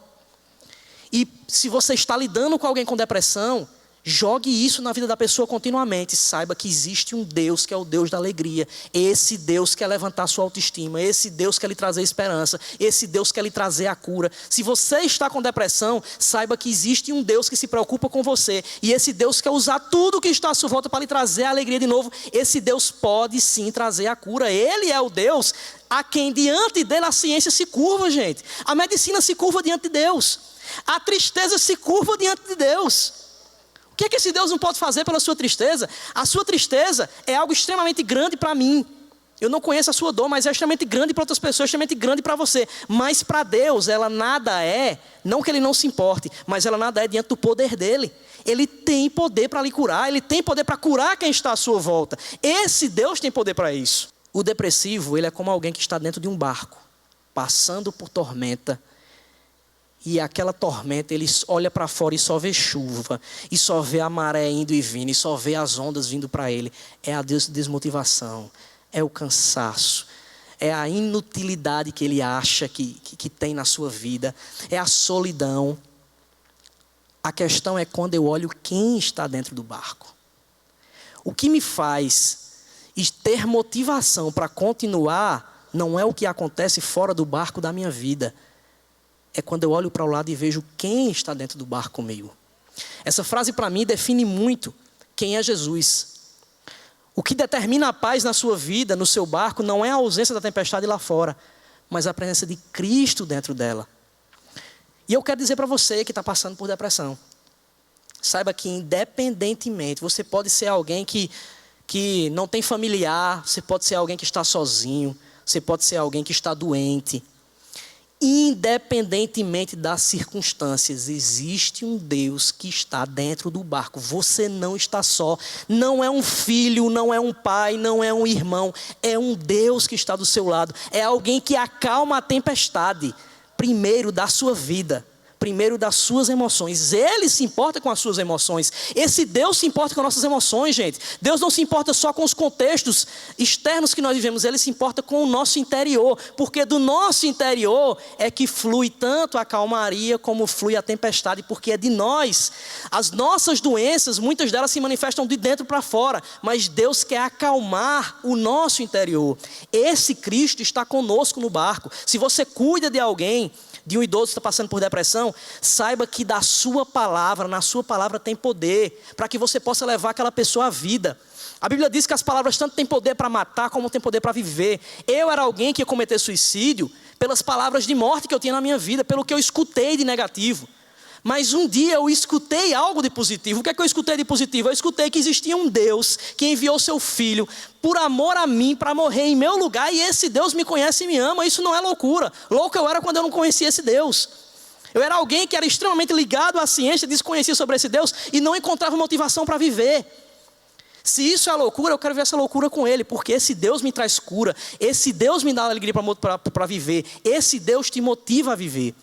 E se você está lidando com alguém com depressão, jogue isso na vida da pessoa continuamente. Saiba que existe um Deus que é o Deus da alegria. Esse Deus quer levantar sua autoestima. Esse Deus quer lhe trazer esperança. Esse Deus quer lhe trazer a cura. Se você está com depressão, saiba que existe um Deus que se preocupa com você. E esse Deus quer usar tudo que está à sua volta para lhe trazer a alegria de novo. Esse Deus pode sim trazer a cura. Ele é o Deus a quem diante dele a ciência se curva, gente. A medicina se curva diante de Deus. A tristeza se curva diante de Deus. O que é que esse Deus não pode fazer pela sua tristeza? A sua tristeza é algo extremamente grande para mim. Eu não conheço a sua dor, mas é extremamente grande para outras pessoas, extremamente grande para você. Mas para Deus, ela nada é, não que Ele não se importe, mas ela nada é diante do poder dEle. Ele tem poder para lhe curar, Ele tem poder para curar quem está à sua volta. Esse Deus tem poder para isso. O depressivo, ele é como alguém que está dentro de um barco, passando por tormenta. E aquela tormenta, ele olha para fora e só vê chuva, e só vê a maré indo e vindo, e só vê as ondas vindo para ele. É a desmotivação, é o cansaço, é a inutilidade que ele acha que tem na sua vida, é a solidão. A questão é quando eu olho quem está dentro do barco. O que me faz ter motivação para continuar não é o que acontece fora do barco da minha vida. É quando eu olho para o lado e vejo quem está dentro do barco comigo. Essa frase para mim define muito quem é Jesus. O que determina a paz na sua vida, no seu barco, não é a ausência da tempestade lá fora, mas a presença de Cristo dentro dela. E eu quero dizer para você que está passando por depressão, saiba que independentemente, você pode ser alguém que não tem familiar, você pode ser alguém que está sozinho, você pode ser alguém que está doente. Independentemente das circunstâncias, existe um Deus que está dentro do barco. Você não está só. Não é um filho, não é um pai, não é um irmão. É um Deus que está do seu lado. É alguém que acalma a tempestade, primeiro da sua vida, primeiro das suas emoções. Ele se importa com as suas emoções. Esse Deus se importa com nossas emoções, gente. Deus não se importa só com os contextos externos que nós vivemos. Ele se importa com o nosso interior. Porque do nosso interior é que flui tanto a calmaria como flui a tempestade. Porque é de nós. As nossas doenças, muitas delas se manifestam de dentro para fora. Mas Deus quer acalmar o nosso interior. Esse Cristo está conosco no barco. Se você cuida de alguém, de um idoso que está passando por depressão, saiba que da sua palavra, na sua palavra tem poder, para que você possa levar aquela pessoa à vida. A Bíblia diz que as palavras tanto têm poder para matar, como têm poder para viver. Eu era alguém que ia cometer suicídio pelas palavras de morte que eu tinha na minha vida, pelo que eu escutei de negativo. Mas um dia eu escutei algo de positivo. O que é que eu escutei de positivo? Eu escutei que existia um Deus que enviou seu Filho por amor a mim, para morrer em meu lugar. E esse Deus me conhece e me ama. Isso não é loucura. Louco eu era quando eu não conhecia esse Deus. Eu era alguém que era extremamente ligado à ciência, desconhecia sobre esse Deus e não encontrava motivação para viver. Se isso é loucura, eu quero ver essa loucura com Ele. Porque esse Deus me traz cura. Esse Deus me dá alegria para viver. Esse Deus te motiva a viver.